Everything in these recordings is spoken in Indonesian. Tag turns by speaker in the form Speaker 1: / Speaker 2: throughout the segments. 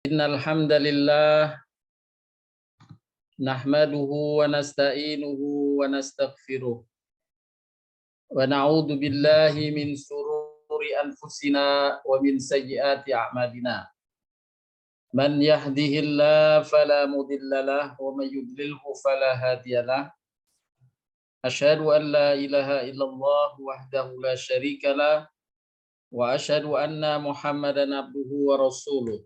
Speaker 1: Innal hamdalillah nahmaduhu wa nasta'inuhu wa nastaghfiruh wa na'udzu billahi min shururi anfusina wa min sayyiati a'malina. Man yahdihillahu fala mudhillalah wa may yudlilhu fala hadiyalah. Asyhadu an la ilaha illallah wahdahu la syarikalah wa asyhadu anna Muhammadan abduhu wa rasuluh.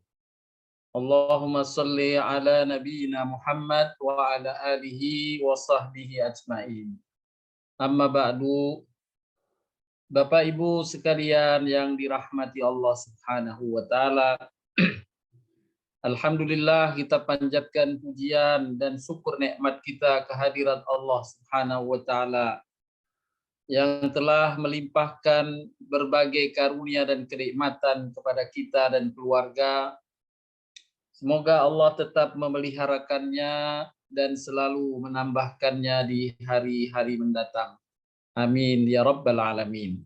Speaker 1: Allahumma salli ala nabiyyina Muhammad wa ala alihi wa sahbihi ajma'in. Amma ba'du, Bapak Ibu sekalian yang dirahmati Allah Subhanahu wa taala. Alhamdulillah kita panjatkan pujian dan syukur nikmat kita kehadirat Allah Subhanahu wa taala yang telah melimpahkan berbagai karunia dan kenikmatan kepada kita dan keluarga. Semoga Allah tetap memeliharakannya dan selalu menambahkannya di hari-hari mendatang. Amin ya rabbal alamin.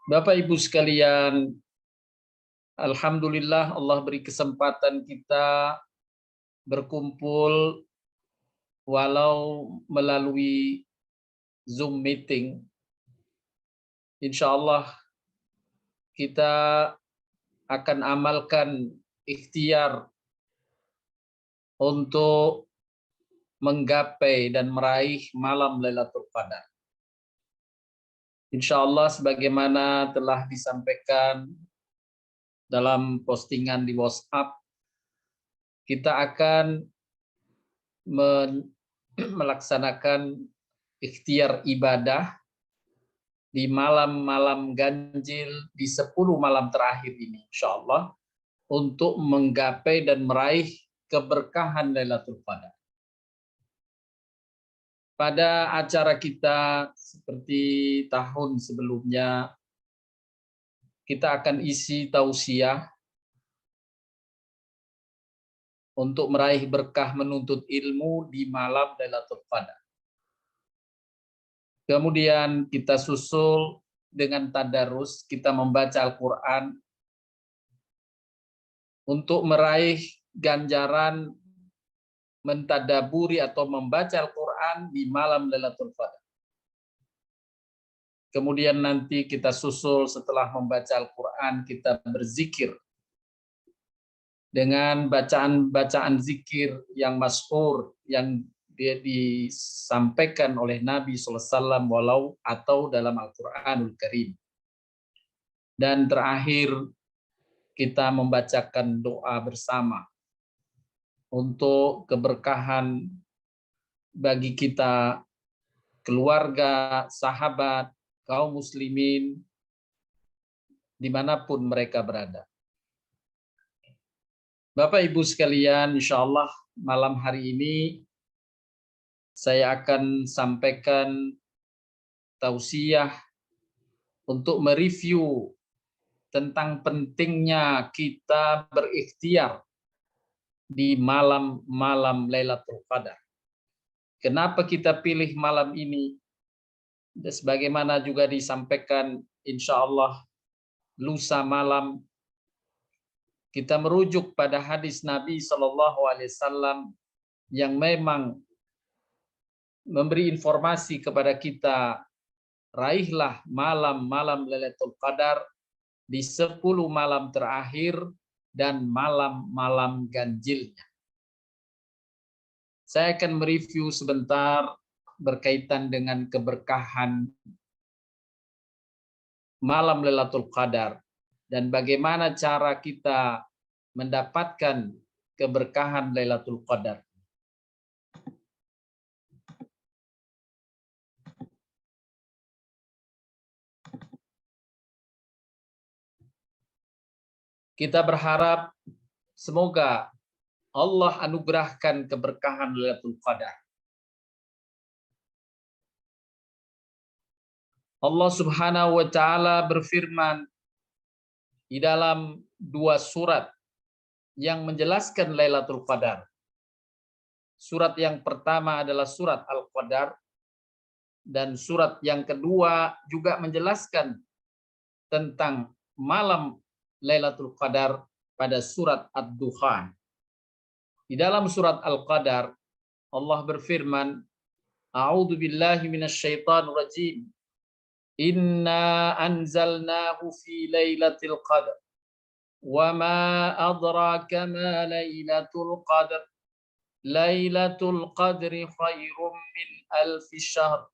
Speaker 1: Bapak Ibu sekalian, alhamdulillah Allah beri kesempatan kita berkumpul walau melalui Zoom meeting. Insya Allah kita akan amalkan ikhtiar untuk menggapai dan meraih malam Lailatul Qadar. Insya Allah sebagaimana telah disampaikan dalam postingan di WhatsApp, kita akan melaksanakan ikhtiar ibadah di malam-malam ganjil di 10 malam terakhir ini, insya Allah, untuk menggapai dan meraih keberkahan Lailatul Qadar. Pada acara kita seperti tahun sebelumnya, kita akan isi tausiah untuk meraih berkah menuntut ilmu di malam Lailatul Qadar. Kemudian kita susul dengan tadarus, kita membaca Al-Quran untuk meraih ganjaran mentadaburi atau membaca Al-Quran di malam Lailatul Qadar. Kemudian nanti kita susul setelah membaca Al-Quran, kita berzikir dengan bacaan-bacaan zikir yang masyhur, yang dia disampaikan oleh Nabi SAW walau atau dalam Al-Quranul Karim. Dan terakhir kita membacakan doa bersama untuk keberkahan bagi kita, keluarga, sahabat, kaum muslimin, dimanapun mereka berada. Bapak Ibu sekalian, insya Allah malam hari ini saya akan sampaikan tausiah untuk mereview tentang pentingnya kita berikhtiar di malam-malam Lailatul Qadar. Kenapa kita pilih malam ini? Sebagaimana juga disampaikan, insya Allah lusa malam kita merujuk pada hadis Nabi SAW yang memang memberi informasi kepada kita, raihlah malam-malam Lailatul Qadar di 10 malam terakhir dan malam-malam ganjilnya. Saya akan mereview sebentar berkaitan dengan keberkahan malam Lailatul Qadar dan bagaimana cara kita mendapatkan keberkahan Lailatul Qadar. Kita berharap semoga Allah anugerahkan keberkahan Lailatul Qadar. Allah Subhanahu wa taala berfirman di dalam 2 surat yang menjelaskan Lailatul Qadar. Surat yang pertama adalah surat Al-Qadar dan surat yang kedua juga menjelaskan tentang malam Lailatul Qadar pada surat Ad-Dukhan. Di dalam surat Al-Qadar Allah berfirman, A'udzu billahi minasyaitonir rajim. Inna anzalnahu fi lailatul qadar. Wa ma adraka ma lailatul qadar. Lailatul qadri khairum min alfi syahr.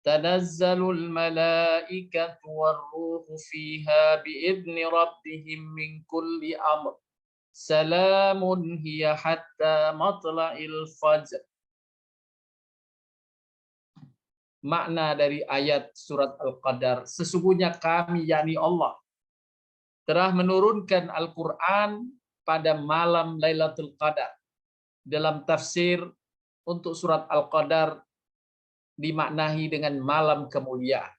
Speaker 1: Tanazzalul malaikatu war-ruhu fiha biidzni rabbihim min kulli amr. Salamun hiya hatta matla'il fajr. Makna dari ayat surat Al-Qadar, sesungguhnya kami, yakni Allah, telah menurunkan Al-Quran pada malam Lailatul Qadar. Dalam tafsir untuk surat Al-Qadar dimaknai dengan malam kemuliaan.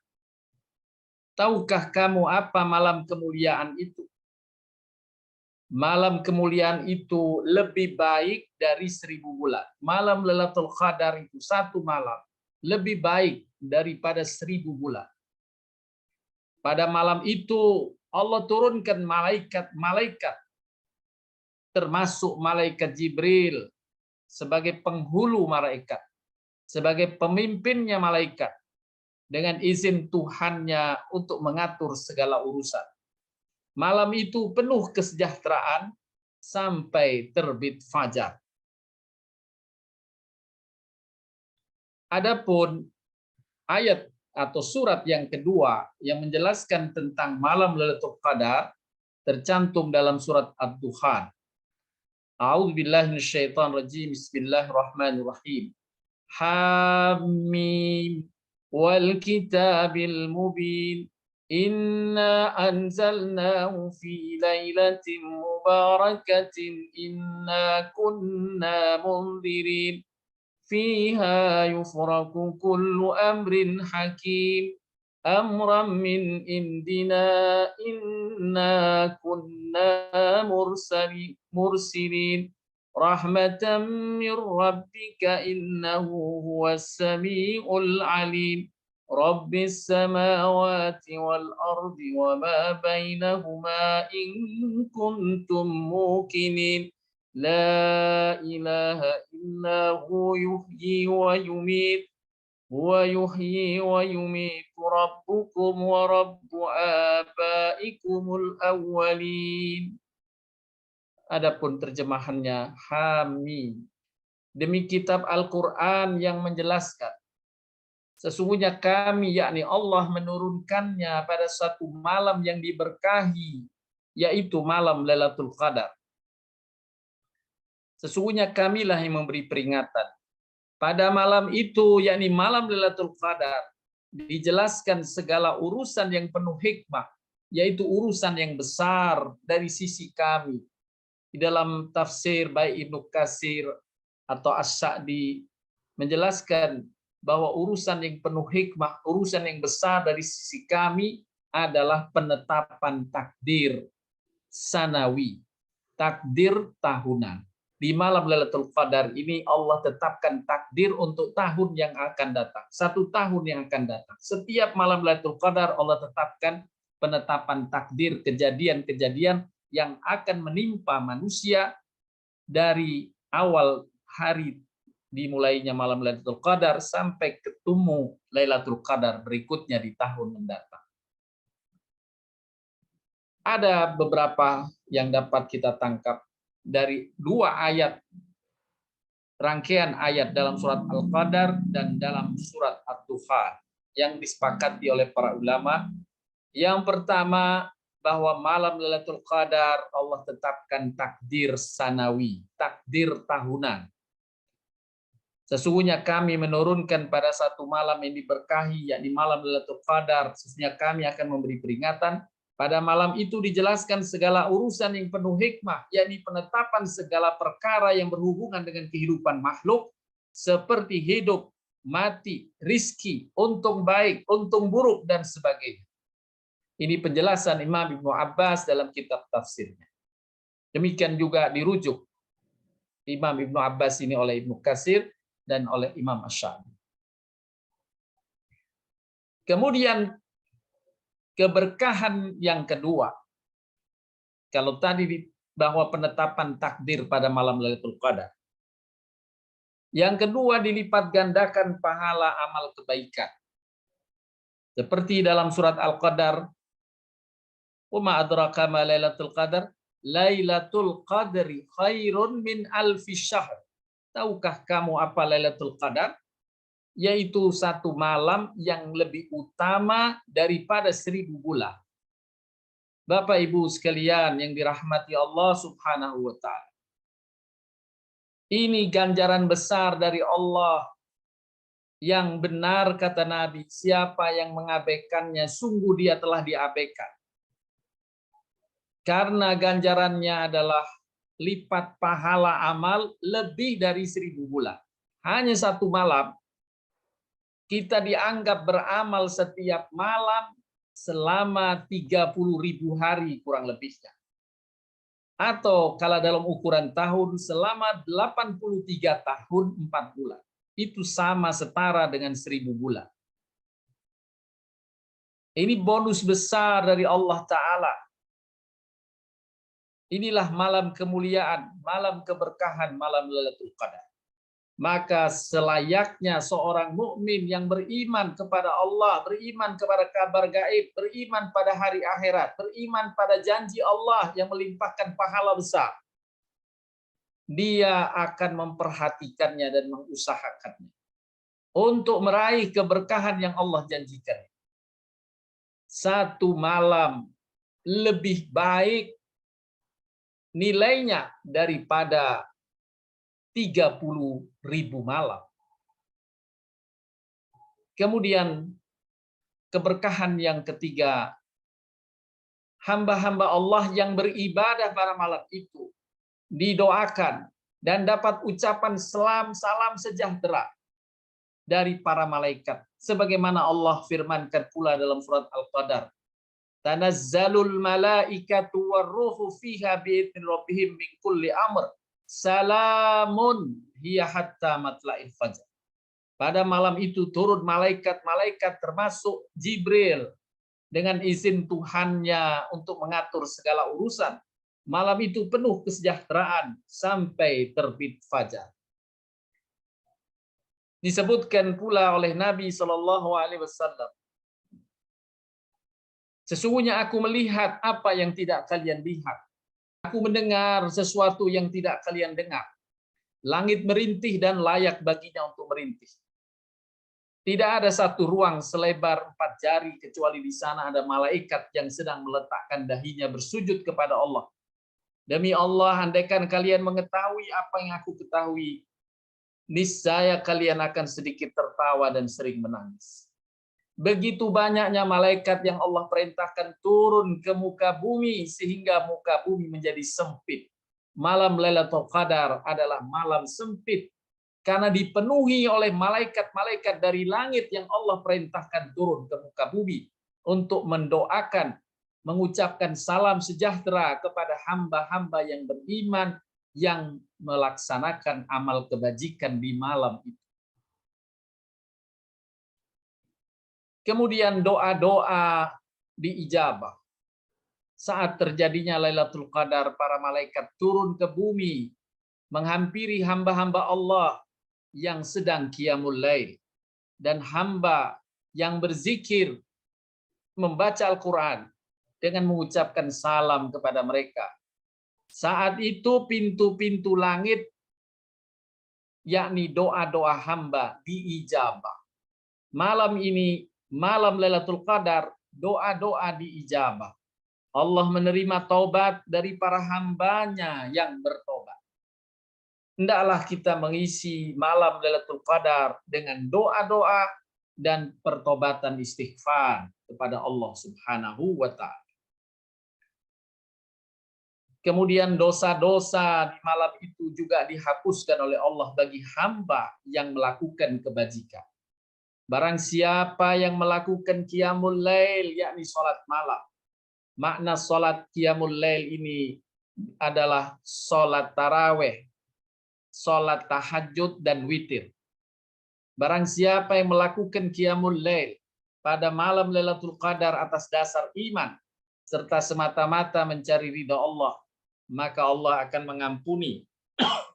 Speaker 1: Tahukah kamu apa malam kemuliaan itu? Malam kemuliaan itu lebih baik dari 1000 bulan. Malam Lailatul Qadar itu satu malam lebih baik daripada 1000 bulan. Pada malam itu Allah turunkan malaikat-malaikat, termasuk malaikat Jibril sebagai penghulu malaikat, sebagai pemimpinnya malaikat, dengan izin Tuhannya untuk mengatur segala urusan. Malam itu penuh kesejahteraan sampai terbit fajar. Adapun ayat atau surat yang kedua yang menjelaskan tentang malam Lailatul Qadar tercantum dalam surat Ad-Dukhan. A'udzubillahi minasyaitonir rajim. Bismillahirrahmanirrahim. Hamim wal kitabil mubin. Inna anzalnahu fi lailatin mubarakatin inna kunna munzirin. Fiha yufraku kullu amrin hakim amran min indina inna kunna mursilin rahmatan min rabbika innahu huwas samiul alim rabbis samawati wal ardi wa ma bainahuma in kuntum muqinin. La ilaha illa hu yuhyi wa yumit. Wa yuhyi wa yumit. Rabbukum wa rabbu abaikumul awwalin. Adapun terjemahannya, Hamim. Demi kitab Al-Quran yang menjelaskan, sesungguhnya kami, yakni Allah, menurunkannya pada satu malam yang diberkahi, yaitu malam Lailatul Qadar. Sesungguhnya kamilah yang memberi peringatan. Pada malam itu, yakni malam Lailatul Qadar, dijelaskan segala urusan yang penuh hikmah, yaitu urusan yang besar dari sisi kami. Di dalam tafsir baik Ibnu Katsir atau As-Sa'di menjelaskan bahwa urusan yang penuh hikmah, urusan yang besar dari sisi kami adalah penetapan takdir sanawi, takdir tahunan. Di malam Lailatul Qadar ini Allah tetapkan takdir untuk tahun yang akan datang. 1 tahun yang akan datang. Setiap malam Lailatul Qadar Allah tetapkan penetapan takdir kejadian-kejadian yang akan menimpa manusia dari awal hari dimulainya malam Lailatul Qadar sampai ketemu Lailatul Qadar berikutnya di tahun mendatang. Ada beberapa yang dapat kita tangkap dari 2 ayat, rangkaian ayat dalam surat Al-Qadar dan dalam surat Ad-Dukhan yang disepakati oleh para ulama. Yang pertama, bahwa malam Lailatul Qadar Allah tetapkan takdir sanawi, takdir tahunan. Sesungguhnya kami menurunkan pada satu malam yang diberkahi, yakni malam Lailatul Qadar. Sesungguhnya kami akan memberi peringatan. Pada malam itu dijelaskan segala urusan yang penuh hikmah, yakni penetapan segala perkara yang berhubungan dengan kehidupan makhluk, seperti hidup, mati, rizki, untung baik, untung buruk, dan sebagainya. Ini penjelasan Imam Ibnu Abbas dalam kitab tafsirnya. Demikian juga dirujuk Imam Ibnu Abbas ini oleh Ibnu Katsir dan oleh Imam Asy-Syafi'i. Kemudian keberkahan yang kedua, kalau tadi bahwa penetapan takdir pada malam Lailatul Qadar. Yang kedua, dilipat gandakan pahala amal kebaikan. Seperti dalam surat Al-Qadar, "Wa ma adraka ma Lailatul Qadar? Lailatul Qadri khairun min alfi syahr." Tahukah kamu apa Lailatul Qadar? Yaitu satu malam yang lebih utama daripada 1000 bulan. Bapak Ibu sekalian yang dirahmati Allah Subhanahu wa taala. Ini ganjaran besar dari Allah yang benar kata Nabi, siapa yang mengabaikannya sungguh dia telah diabaikan. Karena ganjarannya adalah lipat pahala amal lebih dari 1000 bulan. Hanya satu malam kita dianggap beramal setiap malam selama 30.000 hari kurang lebihnya. Atau kalau dalam ukuran tahun selama 83 tahun 4 bulan. Itu sama setara dengan 1000 bulan. Ini bonus besar dari Allah Ta'ala. Inilah malam kemuliaan, malam keberkahan, malam Lailatul Qadar. Maka selayaknya seorang mukmin yang beriman kepada Allah, beriman kepada kabar gaib, beriman pada hari akhirat, beriman pada janji Allah yang melimpahkan pahala besar, dia akan memperhatikannya dan mengusahakannya untuk meraih keberkahan yang Allah janjikan. Satu malam lebih baik nilainya daripada 30.000 malam. Kemudian keberkahan yang ketiga, hamba-hamba Allah yang beribadah pada malam itu didoakan dan dapat ucapan salam sejahtera dari para malaikat. Sebagaimana Allah firmankan pula dalam surat Al-Qadar, "Tanazzalul malaikatu warruhu fiha bi'idzni rabbihim min kulli amr. Salamun hiya hatta matla'il fajr." Pada malam itu turun malaikat-malaikat termasuk Jibril dengan izin Tuhannya untuk mengatur segala urusan. Malam itu penuh kesejahteraan sampai terbit fajar. Disebutkan pula oleh Nabi SAW, "Sesungguhnya aku melihat apa yang tidak kalian lihat. Aku mendengar sesuatu yang tidak kalian dengar. Langit merintih dan layak baginya untuk merintih. Tidak ada satu ruang selebar 4 jari kecuali di sana ada malaikat yang sedang meletakkan dahinya bersujud kepada Allah. Demi Allah, andaikan kalian mengetahui apa yang aku ketahui, niscaya kalian akan sedikit tertawa dan sering menangis." Begitu banyaknya malaikat yang Allah perintahkan turun ke muka bumi sehingga muka bumi menjadi sempit. Malam Lailatul Qadar adalah malam sempit karena dipenuhi oleh malaikat-malaikat dari langit yang Allah perintahkan turun ke muka bumi untuk mendoakan, mengucapkan salam sejahtera kepada hamba-hamba yang beriman yang melaksanakan amal kebajikan di malam itu. Kemudian doa-doa diijabah. Saat terjadinya Lailatul Qadar, para malaikat turun ke bumi, menghampiri hamba-hamba Allah yang sedang qiyamul lail. Dan hamba yang berzikir, membaca Al-Quran, dengan mengucapkan salam kepada mereka. Saat itu pintu-pintu langit, yakni doa-doa hamba, diijabah. Malam ini, malam Lailatul Qadar, doa-doa diijabah. Allah menerima taubat dari para hambanya yang bertobat. Hendaklah kita mengisi malam Lailatul Qadar dengan doa-doa dan pertobatan istighfar kepada Allah Subhanahu wa Ta'ala. Kemudian dosa-dosa di malam itu juga dihapuskan oleh Allah bagi hamba yang melakukan kebajikan. Barang siapa yang melakukan qiyamul lail, yakni sholat malam. Makna sholat qiyamul lail ini adalah sholat taraweh, sholat tahajud, dan witir. Barang siapa yang melakukan qiyamul lail pada malam Lailatul Qadar atas dasar iman, serta semata-mata mencari ridha Allah, maka Allah akan mengampuni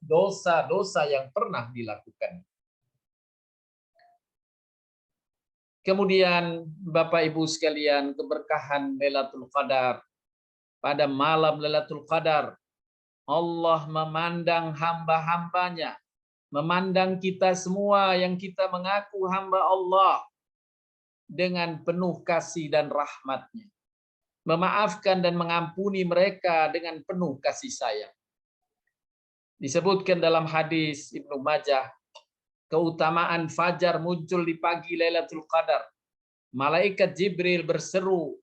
Speaker 1: dosa-dosa yang pernah dilakukan. Kemudian Bapak Ibu sekalian, keberkahan Lailatul Qadar. Pada malam Lailatul Qadar, Allah memandang hamba-hambanya, memandang kita semua yang kita mengaku hamba Allah dengan penuh kasih dan rahmat-Nya. Memaafkan dan mengampuni mereka dengan penuh kasih sayang. Disebutkan dalam hadis Ibnu Majah, keutamaan fajar muncul di pagi Lailatul Qadar. Malaikat Jibril berseru,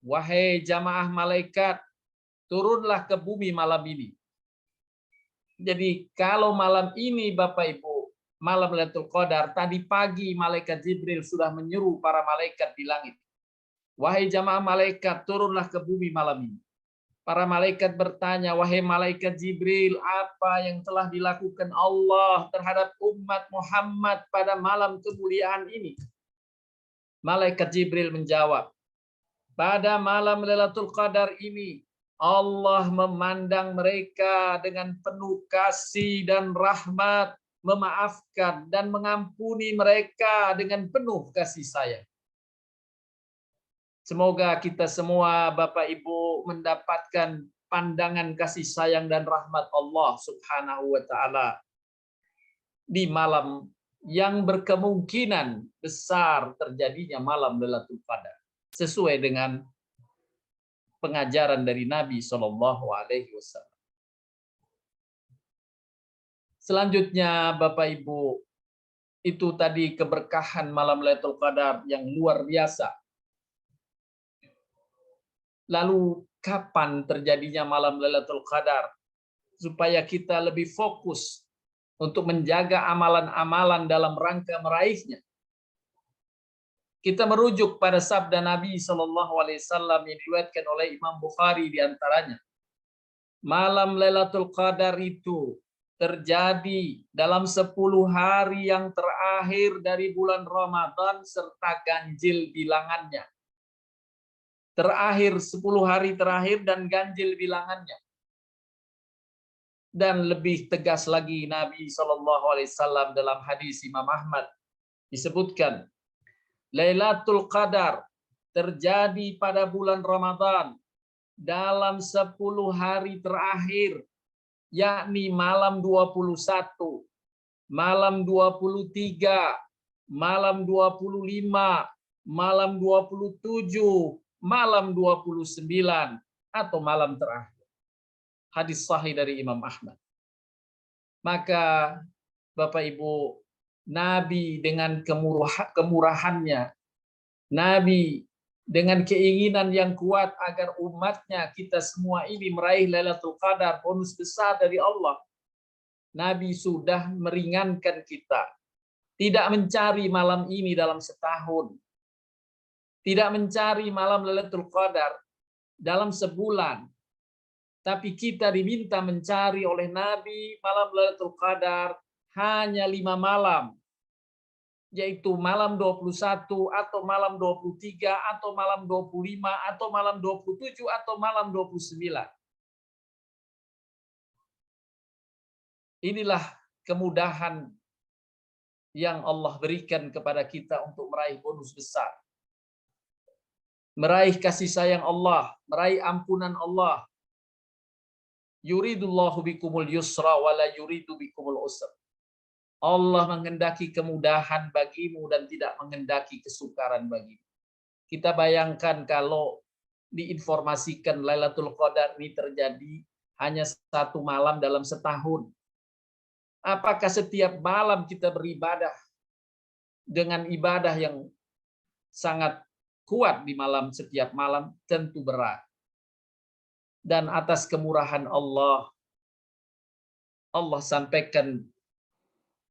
Speaker 1: "Wahai jamaah malaikat, turunlah ke bumi malam ini." Jadi kalau malam ini Bapak Ibu, malam Lailatul Qadar, tadi pagi malaikat Jibril sudah menyeru para malaikat di langit. "Wahai jamaah malaikat, turunlah ke bumi malam ini." Para malaikat bertanya, "Wahai malaikat Jibril, apa yang telah dilakukan Allah terhadap umat Muhammad pada malam kemuliaan ini?" Malaikat Jibril menjawab, "Pada malam Lailatul Qadar ini, Allah memandang mereka dengan penuh kasih dan rahmat, memaafkan dan mengampuni mereka dengan penuh kasih sayang." Semoga kita semua Bapak Ibu mendapatkan pandangan kasih sayang dan rahmat Allah Subhanahu wa taala di malam yang berkemungkinan besar terjadinya malam Lailatul Qadar sesuai dengan pengajaran dari Nabi Shallallahu alaihi wasallam. Selanjutnya Bapak Ibu, itu tadi keberkahan malam Lailatul Qadar yang luar biasa. Lalu kapan terjadinya malam Lailatul Qadar? Supaya kita lebih fokus untuk menjaga amalan-amalan dalam rangka meraihnya. Kita merujuk pada sabda Nabi Shallallahu alaihi wasallam yang diriwayatkan oleh Imam Bukhari di antaranya. Malam Lailatul Qadar itu terjadi dalam 10 hari yang terakhir dari bulan Ramadan serta ganjil bilangannya. Terakhir 10 hari terakhir dan ganjil bilangannya. Dan lebih tegas lagi Nabi Shallallahu alaihi wasallam dalam hadis Imam Ahmad disebutkan, Lailatul Qadar terjadi pada bulan Ramadan dalam 10 hari terakhir, yakni malam 21, malam 23, malam 25, malam 27, malam 29, atau malam terakhir. Hadis sahih dari Imam Ahmad. Maka Bapak Ibu, Nabi dengan kemurahannya, Nabi dengan keinginan yang kuat agar umatnya, kita semua ini meraih Lailatul Qadar, bonus besar dari Allah. Nabi sudah meringankan kita. Tidak mencari malam ini dalam setahun. Tidak mencari malam Lailatul Qadar dalam sebulan. Tapi kita diminta mencari oleh Nabi malam Lailatul Qadar hanya 5 malam. Yaitu malam 21 atau malam 23 atau malam 25 atau malam 27 atau malam 29. Inilah kemudahan yang Allah berikan kepada kita untuk meraih bonus besar. Meraih kasih sayang Allah, meraih ampunan Allah. Yuridullahu bikumul yusra wala yuridu bikumul usra. Allah menghendaki kemudahan bagimu dan tidak menghendaki kesukaran bagimu. Kita bayangkan kalau diinformasikan Lailatul Qadar ini terjadi hanya 1 malam dalam setahun. Apakah setiap malam kita beribadah dengan ibadah yang sangat kuat di malam setiap malam? Tentu berat. Dan atas kemurahan Allah, Allah sampaikan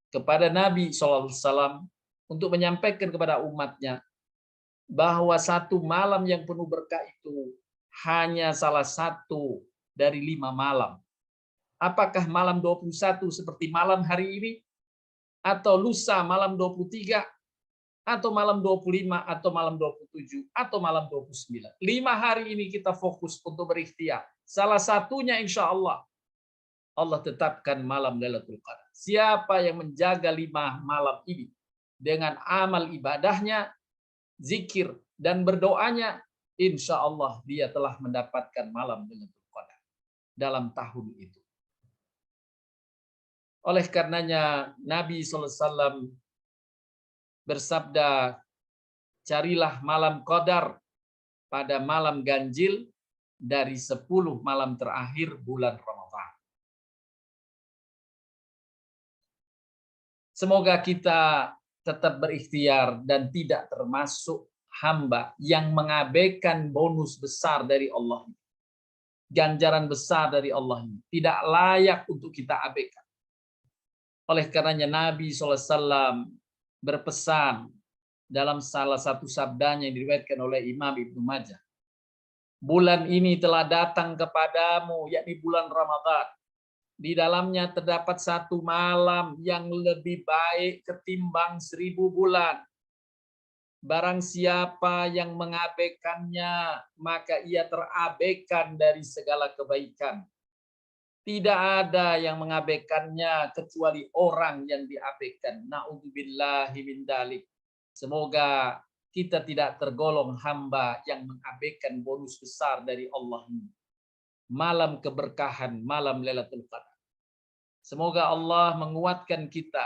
Speaker 1: kepada Nabi SAW untuk menyampaikan kepada umatnya bahwa 1 malam yang penuh berkah itu hanya salah satu dari 5 malam. Apakah malam 21 seperti malam hari ini? Atau lusa malam 23? Atau malam 25? Atau malam 27? Atau malam 29? 5 hari ini kita fokus untuk berikhtiar. Salah satunya insya Allah tetapkan malam Lailatul Qadar. Siapa yang menjaga 5 malam ini dengan amal ibadahnya, zikir dan berdoanya, insya Allah dia telah mendapatkan malam Lailatul Qadar dalam tahun itu. Oleh karenanya Nabi SAW bersabda, carilah malam Qadar pada malam ganjil dari 10 malam terakhir bulan Ramadan. Semoga kita tetap berikhtiar dan tidak termasuk hamba yang mengabaikan bonus besar dari Allah. Ganjaran besar dari Allah ini tidak layak untuk kita abaikan. Oleh karenanya Nabi SAW berpesan dalam salah satu sabdanya yang diriwayatkan oleh Imam Ibnu Majah. Bulan ini telah datang kepadamu, yakni bulan Ramadan. Di dalamnya terdapat 1 malam yang lebih baik ketimbang 1000 bulan. Barang siapa yang mengabaikannya, maka ia terabaikan dari segala kebaikan. Tidak ada yang mengabaikannya kecuali orang yang diabaikan. Na'udzubillahi min dzalik. Semoga kita tidak tergolong hamba yang mengabaikan bonus besar dari Allah ini. Malam keberkahan, malam Lailatul Qadar. Semoga Allah menguatkan kita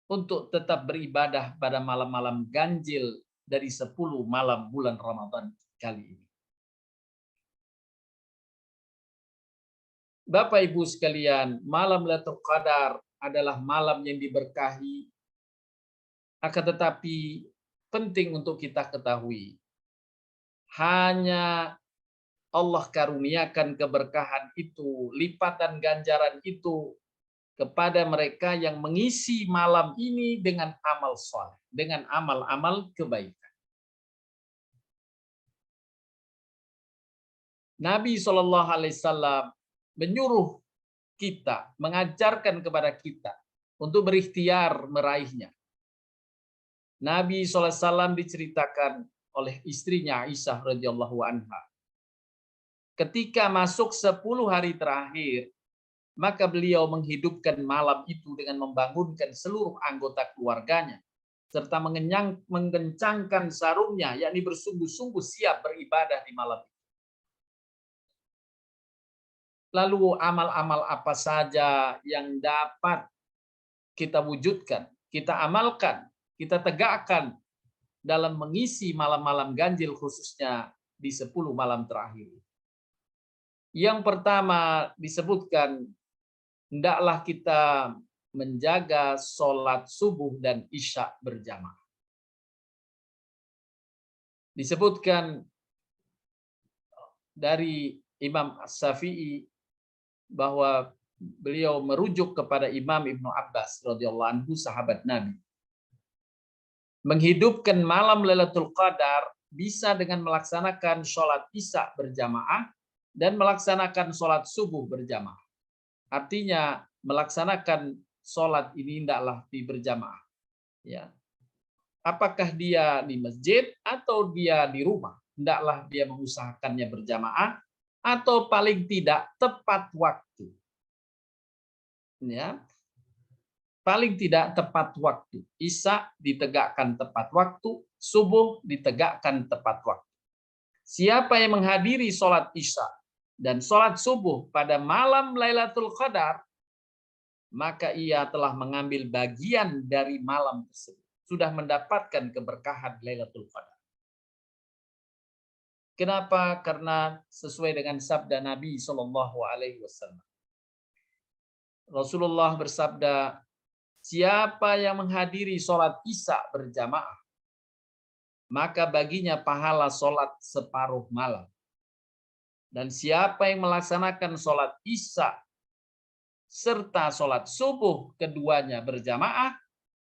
Speaker 1: untuk tetap beribadah pada malam-malam ganjil dari 10 malam bulan Ramadan kali ini. Bapak Ibu sekalian, malam Lailatul Qadar adalah malam yang diberkahi, akan tetapi penting untuk kita ketahui, hanya Allah karuniakan keberkahan itu, lipatan ganjaran itu kepada mereka yang mengisi malam ini dengan amal soleh, dengan amal-amal kebaikan. Nabi SAW menyuruh kita, mengajarkan kepada kita untuk berikhtiar meraihnya. Nabi SAW diceritakan oleh istrinya Aisyah radhiyallahu anha. Ketika masuk 10 hari terakhir, maka beliau menghidupkan malam itu dengan membangunkan seluruh anggota keluarganya, serta mengencangkan sarungnya, yakni bersungguh-sungguh siap beribadah di malam itu. Lalu amal-amal apa saja yang dapat kita wujudkan, kita amalkan, kita tegakkan dalam mengisi malam-malam ganjil khususnya di 10 malam terakhir. Yang pertama disebutkan, hendaklah kita menjaga sholat subuh dan isya berjamaah. Disebutkan dari Imam Syafi'i bahwa beliau merujuk kepada Imam Ibnu Abbas radhiyallahu anhu, sahabat Nabi. Menghidupkan malam Lailatul Qadar bisa dengan melaksanakan sholat isya berjamaah dan melaksanakan sholat subuh berjamaah. Artinya melaksanakan sholat ini hendaklah di berjamaah. Ya. Apakah dia di masjid atau dia di rumah, hendaklah dia mengusahakannya berjamaah atau paling tidak tepat waktu. Ya. Paling tidak tepat waktu. Isya ditegakkan tepat waktu, subuh ditegakkan tepat waktu. Siapa yang menghadiri sholat isya dan sholat subuh pada malam Lailatul Qadar, maka ia telah mengambil bagian dari malam tersebut. Sudah mendapatkan keberkahan Lailatul Qadar. Kenapa? Karena sesuai dengan sabda Nabi SAW. Rasulullah bersabda, siapa yang menghadiri sholat isya berjamaah, maka baginya pahala sholat separuh malam. Dan siapa yang melaksanakan sholat isya serta sholat subuh keduanya berjamaah,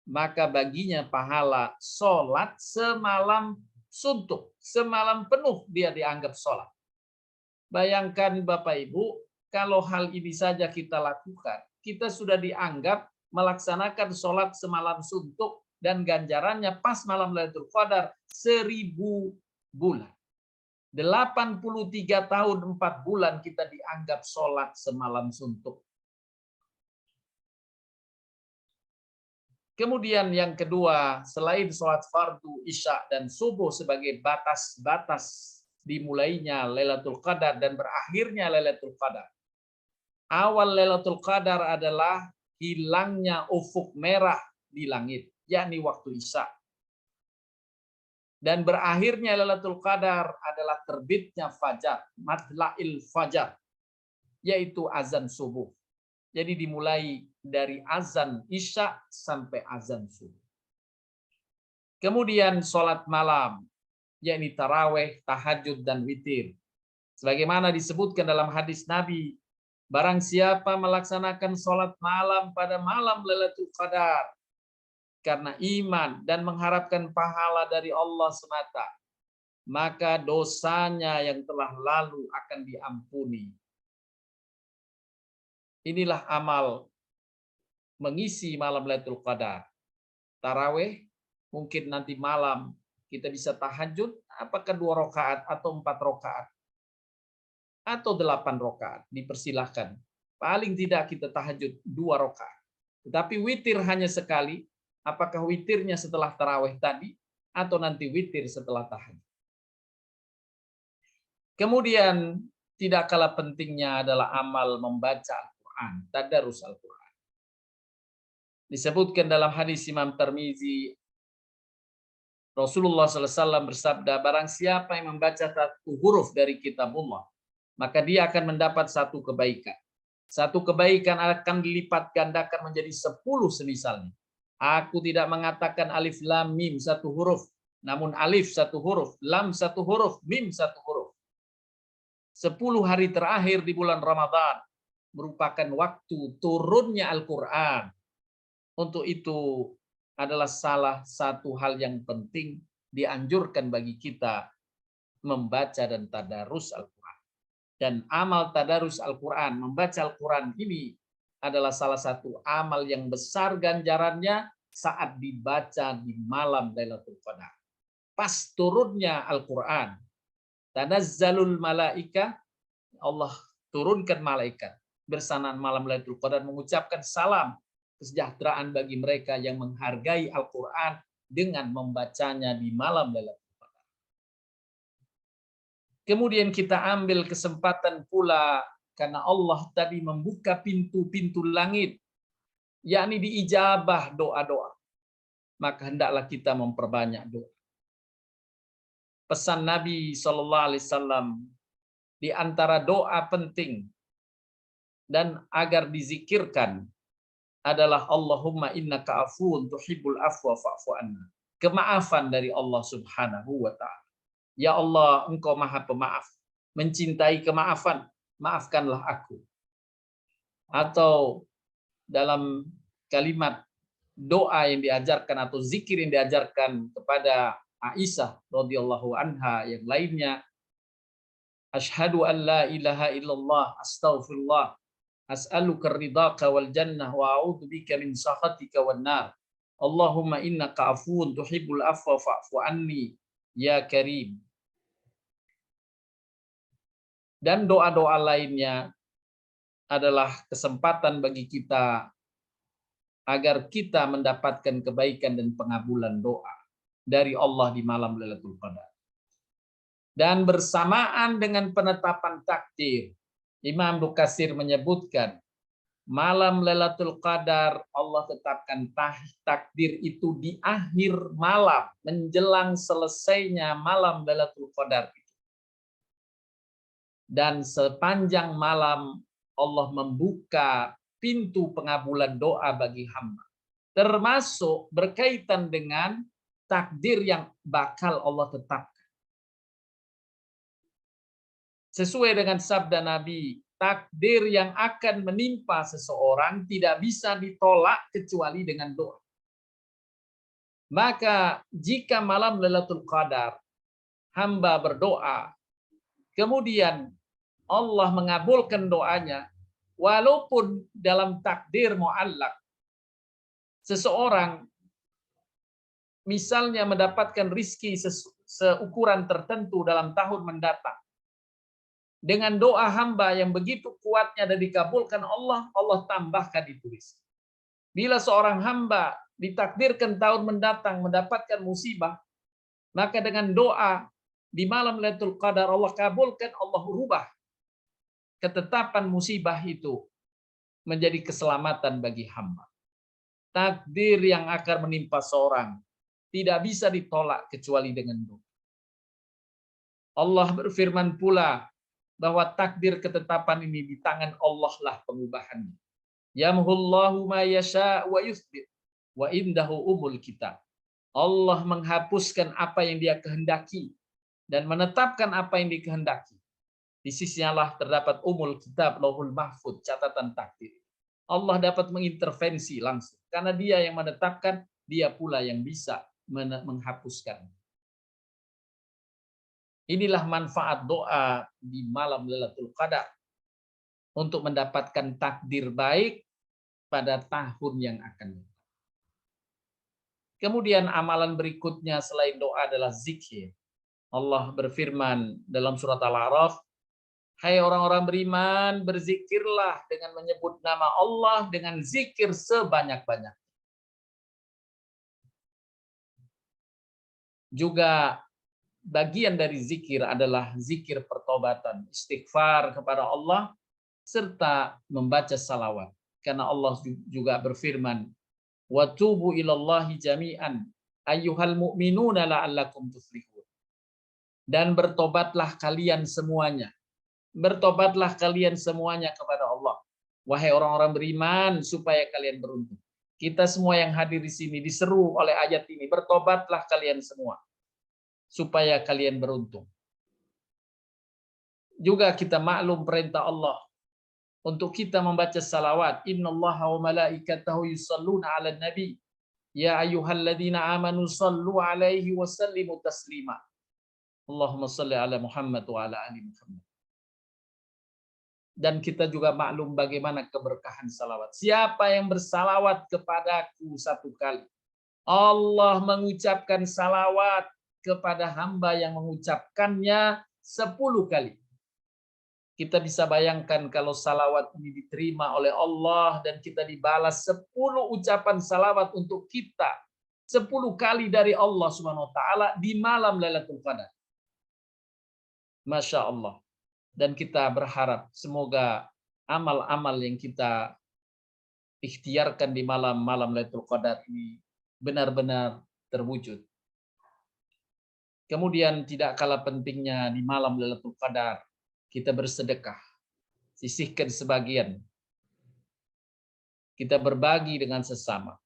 Speaker 1: maka baginya pahala sholat semalam suntuk, semalam penuh dia dianggap sholat. Bayangkan Bapak Ibu, kalau hal ini saja kita lakukan, kita sudah dianggap melaksanakan sholat semalam suntuk dan ganjarannya pas malam Lailatul Qadar 1000 bulan. 83 tahun 4 bulan kita dianggap sholat semalam suntuk. Kemudian yang kedua, selain sholat fardu, isya, dan subuh sebagai batas-batas dimulainya Lailatul Qadar dan berakhirnya Lailatul Qadar. Awal Lailatul Qadar adalah hilangnya ufuk merah di langit, yakni waktu isya. Dan berakhirnya Lailatul Qadar adalah terbitnya fajar, matla'il fajar, yaitu azan subuh. Jadi dimulai dari azan isya sampai azan subuh. Kemudian sholat malam, yakni taraweh, tahajud, dan witir. Sebagaimana disebutkan dalam hadis Nabi, barang siapa melaksanakan sholat malam pada malam Lailatul Qadar, karena iman dan mengharapkan pahala dari Allah semata, maka dosanya yang telah lalu akan diampuni. Inilah amal mengisi malam Lailatul Qadar. Taraweh, mungkin nanti malam kita bisa tahajud, apakah 2 rakaat atau 4 rakaat atau 8 rakaat, dipersilahkan. Paling tidak kita tahajud 2 rakaat. Tetapi witir hanya sekali, apakah witirnya setelah taraweh tadi atau nanti witir setelah tahajud. Kemudian tidak kalah pentingnya adalah amal membaca Al-Quran, tadarus Al-Quran. Disebutkan dalam hadis Imam Tirmizi, Rasulullah SAW bersabda, barang siapa yang membaca 1 huruf dari kitabullah, maka dia akan mendapat 1 kebaikan. 1 kebaikan akan dilipat gandakan menjadi 10 semisalnya. Aku tidak mengatakan alif lam mim 1 huruf, namun alif 1 huruf, lam 1 huruf, mim 1 huruf. 10 hari terakhir di bulan Ramadan merupakan waktu turunnya Al-Quran. Untuk itu adalah salah satu hal yang penting dianjurkan bagi kita membaca dan tadarus Al-Quran. Dan amal tadarus Al-Quran, membaca Al-Quran ini adalah salah satu amal yang besar ganjarannya saat dibaca di malam Lailatul Qadar. Pas turunnya Al-Quran, tanazzalul malaika, Allah turunkan malaikat bersamaan malam Lailatul Qadar mengucapkan salam kesejahteraan bagi mereka yang menghargai Al-Quran dengan membacanya di malam Lailatul Qadar. Kemudian kita ambil kesempatan pula karena Allah tadi membuka pintu-pintu langit, yakni diijabah doa-doa. Maka hendaklah kita memperbanyak doa. Pesan Nabi SAW di antara doa penting dan agar dizikirkan adalah Allahumma innaka afuwun tuhibbul afwa fa'fu anna. Kemaafan dari Allah Subhanahu wa taala. Ya Allah, Engkau Maha Pemaaf, mencintai kemaafan, maafkanlah aku. Atau dalam kalimat doa yang diajarkan atau zikir yang diajarkan kepada Aisyah radhiyallahu anha yang lainnya, asyhadu an la ilaha illallah astaghfirullah as'aluka ridhaka wal jannah wa a'udzu bika min sakhatika wan nar. Allahumma innaka afuwun tuhibbul afwa fa'fu anni ya karim. Dan doa-doa lainnya adalah kesempatan bagi kita agar kita mendapatkan kebaikan dan pengabulan doa dari Allah di malam Lailatul Qadar. Dan bersamaan dengan penetapan takdir, Imam Bukatsir menyebutkan malam Lailatul Qadar Allah tetapkan takdir itu di akhir malam menjelang selesainya malam Lailatul Qadar itu. Dan sepanjang malam Allah membuka pintu pengabulan doa bagi hamba. Termasuk berkaitan dengan takdir yang bakal Allah tetapkan. Sesuai dengan sabda Nabi, takdir yang akan menimpa seseorang tidak bisa ditolak kecuali dengan doa. Maka jika malam Lailatul Qadar hamba berdoa, kemudian Allah mengabulkan doanya, walaupun dalam takdir mu'allaq, seseorang misalnya mendapatkan rizki seukuran tertentu dalam tahun mendatang. Dengan doa hamba yang begitu kuatnya dan dikabulkan Allah, Allah tambahkan ditulis. Bila seorang hamba ditakdirkan tahun mendatang mendapatkan musibah, maka dengan doa di malam Lailatul Qadar Allah kabulkan, Allah rubah ketetapan musibah itu menjadi keselamatan bagi hamba. Takdir yang akan menimpa seorang tidak bisa ditolak kecuali dengan doa. Allah berfirman pula bahwa takdir ketetapan ini di tangan Allah lah pengubahannya. Yamhullahu ma yasha wa yuthbit wa indahu umul kitab. Allah menghapuskan apa yang Dia kehendaki dan menetapkan apa yang dikehendaki. Di sisinya lah terdapat umul kitab, lauhul mahfud, catatan takdir. Allah dapat mengintervensi langsung karena Dia yang menetapkan, Dia pula yang bisa menghapuskan. Inilah manfaat doa di malam Lailatul Qadar untuk mendapatkan takdir baik pada tahun yang akan datang. Kemudian amalan berikutnya selain doa adalah zikir. Allah berfirman dalam surat Al-A'raf, hai orang-orang beriman, berzikirlah dengan menyebut nama Allah dengan zikir sebanyak-banyak. Juga bagian dari zikir adalah zikir pertobatan, istighfar kepada Allah, serta membaca salawat. Karena Allah juga berfirman, wa tubu ilallahi jami'an ayyuhal mu'minuna la'allakum tuflihun. Dan bertobatlah kalian semuanya. Bertobatlah kalian semuanya kepada Allah. Wahai orang-orang beriman, supaya kalian beruntung. Kita semua yang hadir di sini diseru oleh ayat ini, bertobatlah kalian semua supaya kalian beruntung. Juga kita maklum perintah Allah untuk kita membaca salawat. Innallaha wa malaikatahu yusalluna 'alan nabi. Ya ayyuhalladzina amanu sallu 'alaihi wa sallimu taslima. Allahumma shalli 'ala Muhammad wa 'ala ali Muhammad. Dan kita juga maklum bagaimana keberkahan salawat. Siapa yang bersalawat kepadaku satu kali, Allah mengucapkan salawat kepada hamba yang mengucapkannya 10 kali. Kita bisa bayangkan kalau salawat ini diterima oleh Allah dan kita dibalas 10 ucapan salawat untuk kita 10 kali dari Allah Subhanahu wa taala di malam Lailatul Qadar. Masya Allah. Dan kita berharap semoga amal-amal yang kita ikhtiarkan di malam-malam Lailatul Qadar ini benar-benar terwujud. Kemudian tidak kalah pentingnya di malam Lailatul Qadar kita bersedekah. Sisihkan sebagian. Kita berbagi dengan sesama.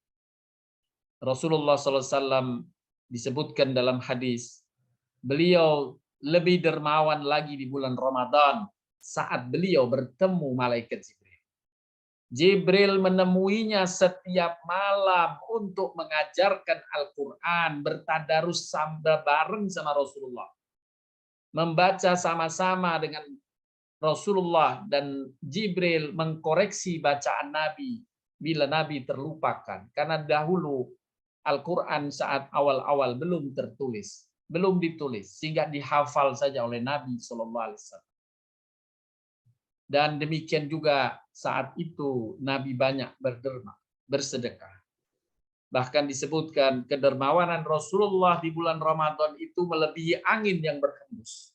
Speaker 1: Rasulullah SAW disebutkan dalam hadis, beliau lebih dermawan lagi di bulan Ramadan saat beliau bertemu malaikat Jibril. Jibril menemuinya setiap malam untuk mengajarkan Al-Quran, bertadarus bareng sama Rasulullah. Membaca sama-sama dengan Rasulullah dan Jibril mengkoreksi bacaan Nabi bila Nabi terlupakan. Karena dahulu Al-Quran saat awal-awal belum tertulis, belum ditulis, sehingga dihafal saja oleh Nabi SAW. Dan demikian juga saat itu Nabi banyak berderma, bersedekah. Bahkan disebutkan kedermawanan Rasulullah di bulan Ramadan itu melebihi angin yang berhembus.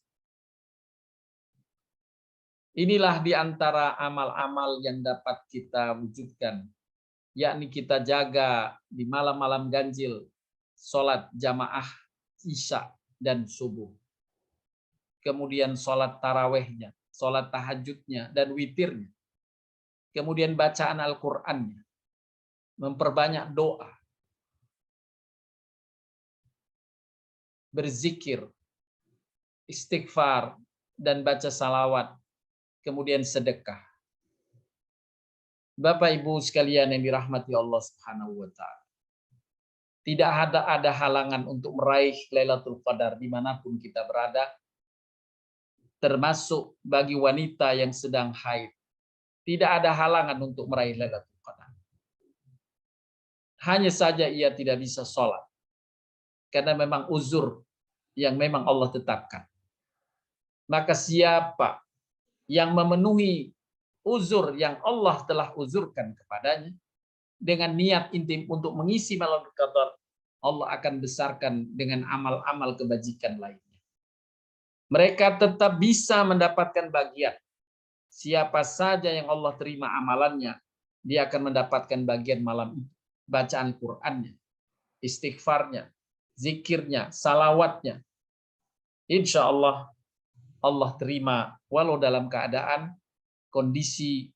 Speaker 1: Inilah di antara amal-amal yang dapat kita wujudkan, yakni kita jaga di malam-malam ganjil, sholat jamaah isya dan subuh. Kemudian sholat tarawehnya, sholat tahajudnya, dan witirnya. Kemudian bacaan Al-Qur'annya. Memperbanyak doa. Berzikir, istighfar, dan baca salawat. Kemudian sedekah. Bapak Ibu sekalian yang dirahmati Allah Subhanahu wa taala. Tidak ada halangan untuk meraih Lailatul Qadar dimanapun kita berada, termasuk bagi wanita yang sedang haid. Tidak ada halangan untuk meraih Lailatul Qadar. Hanya saja ia tidak bisa sholat. Karena memang uzur yang memang Allah tetapkan. Maka siapa yang memenuhi uzur yang Allah telah uzurkan kepadanya dengan niat intim untuk mengisi malam Qadar, Allah akan besarkan dengan amal-amal kebajikan lainnya. Mereka tetap bisa mendapatkan bagian. Siapa saja yang Allah terima amalannya, dia akan mendapatkan bagian malam itu. Bacaan Qur'annya, istighfarnya, zikirnya, salawatnya. Insya Allah, Allah terima walau dalam keadaan kondisi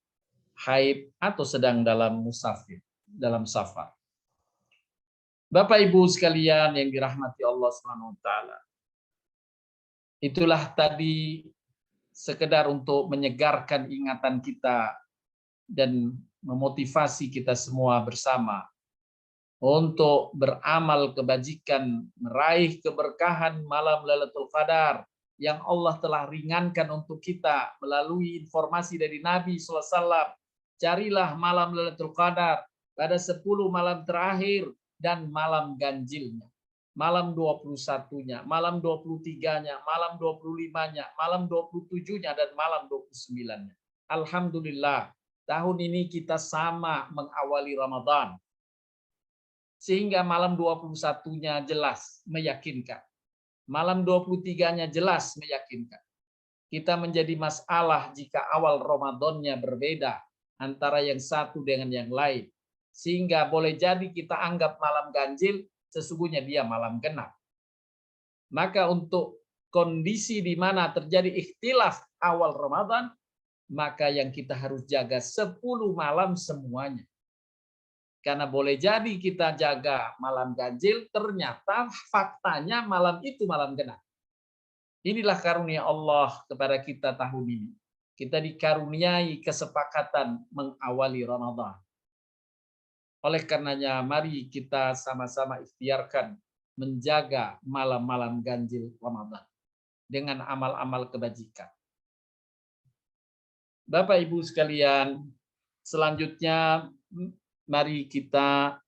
Speaker 1: haid atau sedang dalam musafir, dalam safar. Bapak Ibu sekalian yang dirahmati Allah SWT. Itulah tadi sekedar untuk menyegarkan ingatan kita dan memotivasi kita semua bersama untuk beramal kebajikan, meraih keberkahan malam Lailatul Qadar yang Allah telah ringankan untuk kita melalui informasi dari Nabi SAW. Carilah malam Lailatul Qadar pada 10 malam terakhir dan malam ganjilnya. Malam 21-nya, malam 23-nya, malam 25-nya, malam 27-nya, dan malam 29-nya. Alhamdulillah, tahun ini kita sama mengawali Ramadan. Sehingga malam 21-nya jelas meyakinkan. Malam 23-nya jelas meyakinkan. Kita menjadi masalah jika awal Ramadannya berbeda antara yang satu dengan yang lain. Sehingga boleh jadi kita anggap malam ganjil, sesungguhnya dia malam genap. Maka untuk kondisi di mana terjadi ikhtilaf awal Ramadan, maka yang kita harus jaga 10 malam semuanya. Karena boleh jadi kita jaga malam ganjil, ternyata faktanya malam itu malam genap. Inilah karunia Allah kepada kita tahun ini. Kita dikaruniai kesepakatan mengawali Ramadan. Oleh karenanya, mari kita sama-sama ikhtiarkan menjaga malam-malam ganjil Ramadan dengan amal-amal kebajikan. Bapak Ibu sekalian, selanjutnya mari kita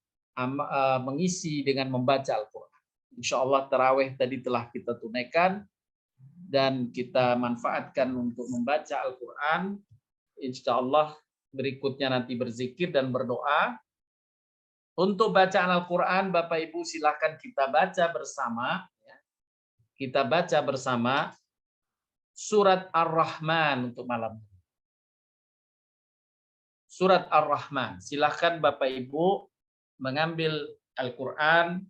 Speaker 1: mengisi dengan membaca Al-Quran. Insya Allah tarawih tadi telah kita tunaikan dan kita manfaatkan untuk membaca Al-Quran. Insya Allah berikutnya nanti berzikir dan berdoa. Untuk bacaan Al-Quran, Bapak Ibu silakan kita baca bersama. Kita baca bersama surat Ar-Rahman untuk malam ini. Surat Ar-Rahman. Silakan Bapak Ibu mengambil Al-Quran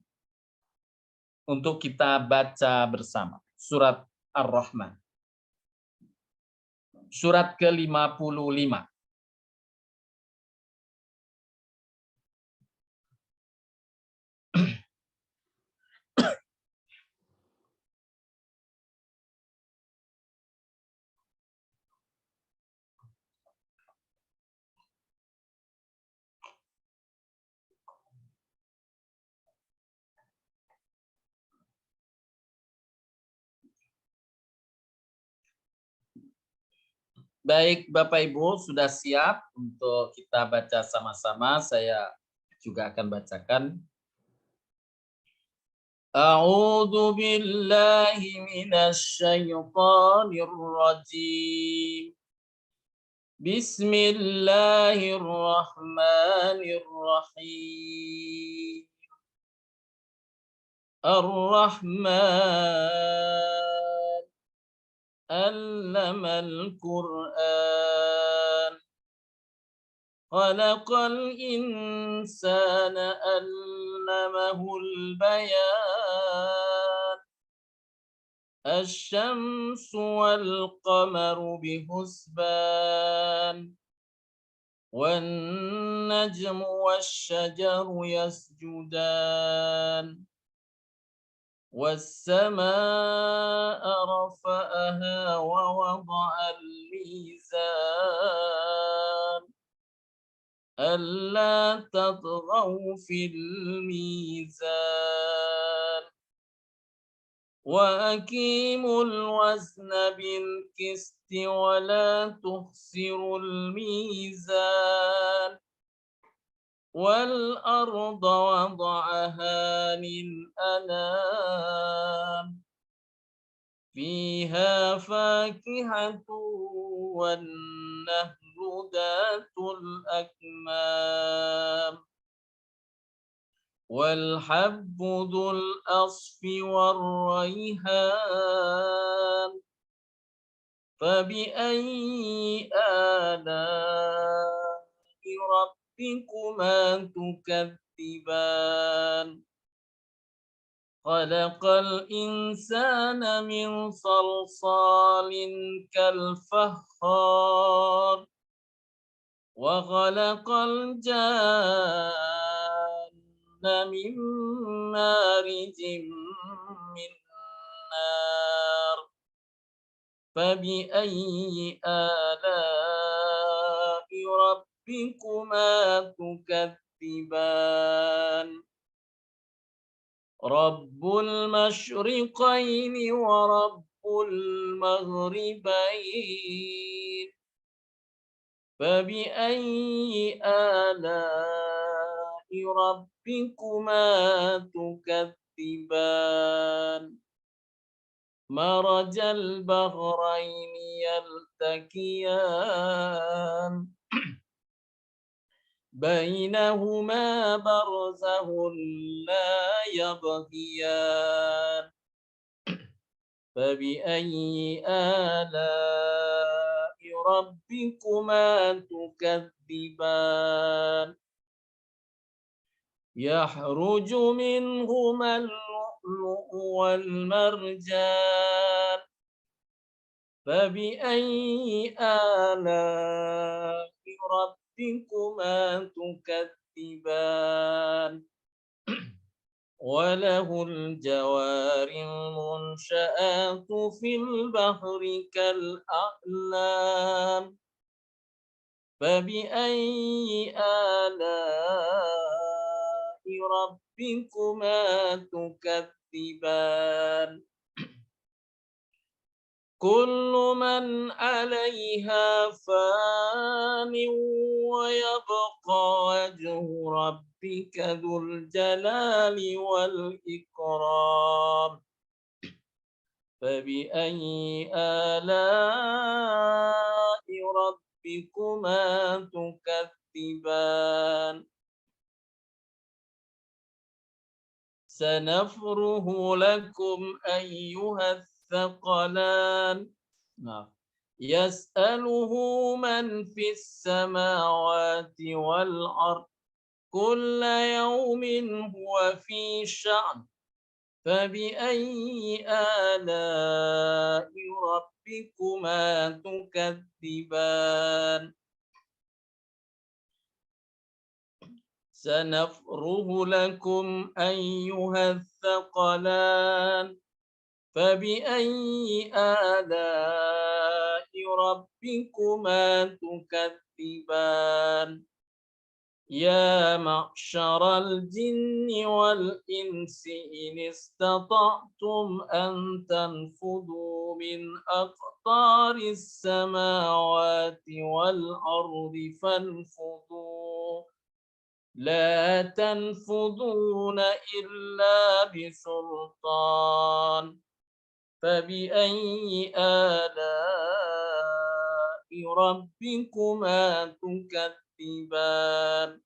Speaker 1: untuk kita baca bersama. Surat Ar-Rahman. Surat ke-55. Baik, Bapak Ibu sudah siap untuk kita baca sama-sama. Saya juga akan bacakan. A'udzu billahi minasy syaithanir rajim. Bismillahirrahmanirrahim. Ar-Rahman Allamal Qur'an. Khalaqal insana allamahul bayan. Asy-syamsu wal qamaru bihusban. Wan najmu wasy-syajaru yasjudan. والسماء رفعها ووضع الميزان ألا تطغوا في الميزان وأقيموا الوزن بالقسط ولا تخسروا الميزان والأرض وضعها للأنام فيها فاكهة والنخل ذات الأكمام والحب ذو الأصف والريحان فبأي آلاء ربكما تكذبان خلق الإنسان من صلصال كالفخار وخلق الجان من مارج من نار فبأي آلاء ربكما تكذبان رب المشرقين ورب المغربين فبأي آلاء ربكما تكذبان مرج البحرين يلتقيان بينهما برزخ لا يبغيان فبأي آلاء ربكما تكذبان يخرج منهما اللؤلؤ والمرجان فبأي آلاء ربكما تكذبان وله الجوار المنشآت في البحر كالأعلام فبأي آلاء ربكما تكذبان كل من عليها فان ويبقى وجه ربك ذو الجلال والإكرام فبأي آلاء ربكما تكذبان سنفرغ لكم أيها الثقلان يسأله من في السماوات والأرض كل يوم هو في شأن فبأي آلاء ربكما تكذبان سنفرغ لكم أيها الثقلان فبأي آلاء ربكما تكذبان يا معشر الجن والإنس إن استطعتم أن تنفذوا من أقطار السماوات والأرض فانفذوا لا تنفذون إلا بسلطان فبأي آلاء ربكما تكذبان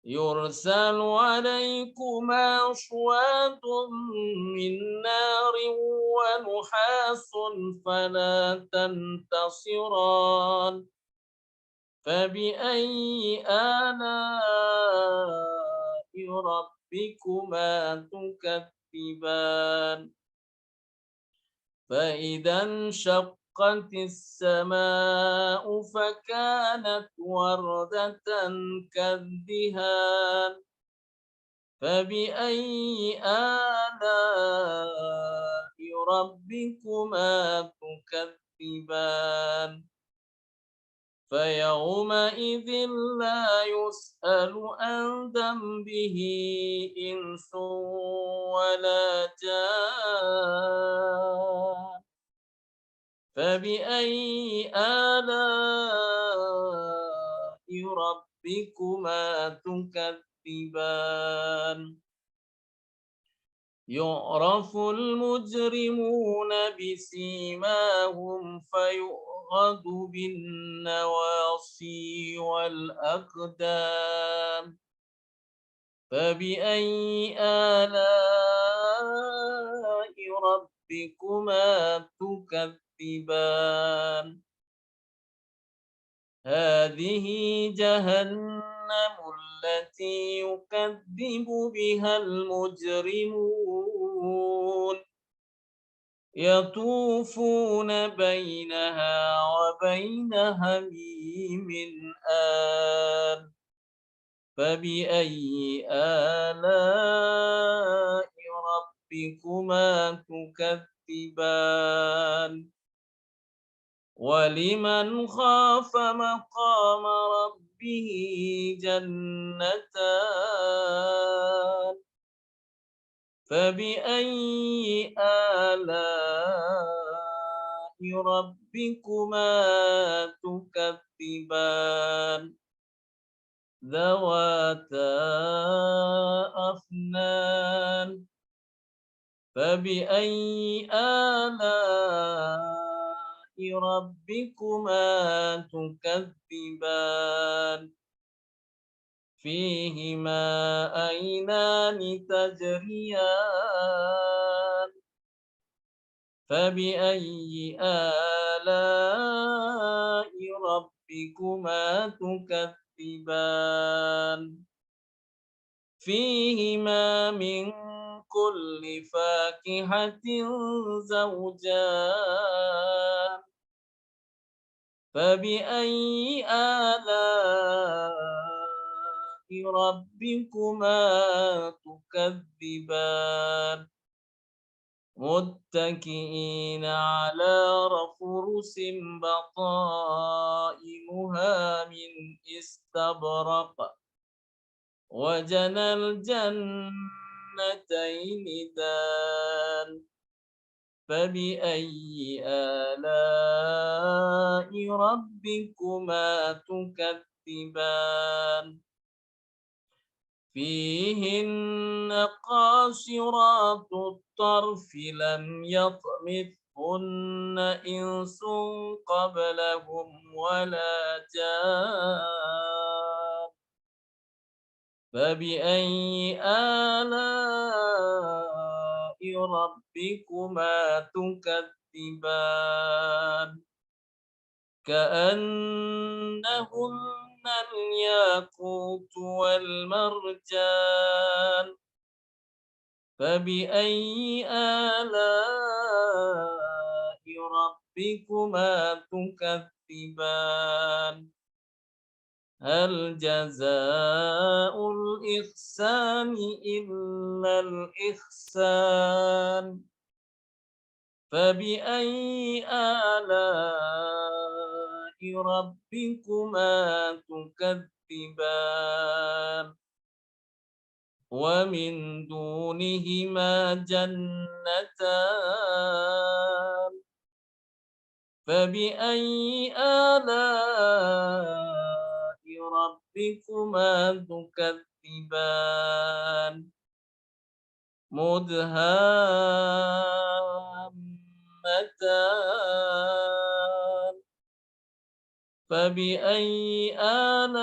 Speaker 1: يرسل عليكما شواظ من نار ونحاس فلا تنتصران فبأي آلاء ربكما تكذبان فإذا انشقت السماء فكانت وردة كالدهان فبأي آلاء ربكما تكذبان فيومئذ لا يسأل عن ذنبه إنس ولا جان فبأي آلاء ربكما تكذبان يعرف المجرمون بسيماهم فيؤخذ بالنواصي والأقدام فبأي آلاء ربكما تكذبان هذه جهنم التي يكذب بها المجرمون يطوفون بينها وبين حميم آن فبأي آلاء ربكما تكذبان ولمن خاف مقام ربه جنتان فبأي آلاء ربكما تكذبان ذواتا أفنان فبأي آلاء ربكما تكذبان فيهما عينان تجريان فبأي آلاء ربكما تكذبان فيهما من كل فاكهة زوجان فبأي آلاء ربكما تكذبان متكئين على رفرس بطائنها من استبرق وجنى الجنتين دان فبأي آلاء ربكما تكذبان فيهن قاصرات الطرف لم يطمثهن إنس قبلهم ولا جان فبأي آلاء ربكما تكذبان كأنهن الياقوت والمرجان فبأي آلاء ربكما تكذبان هل جزاء الإحسان إلا الإحسان فبأي آلاء ربكما تكذبان ومن دونهما جنتان فبأي آلاء ربكما تكذبان مدهامتان فبأي آلاء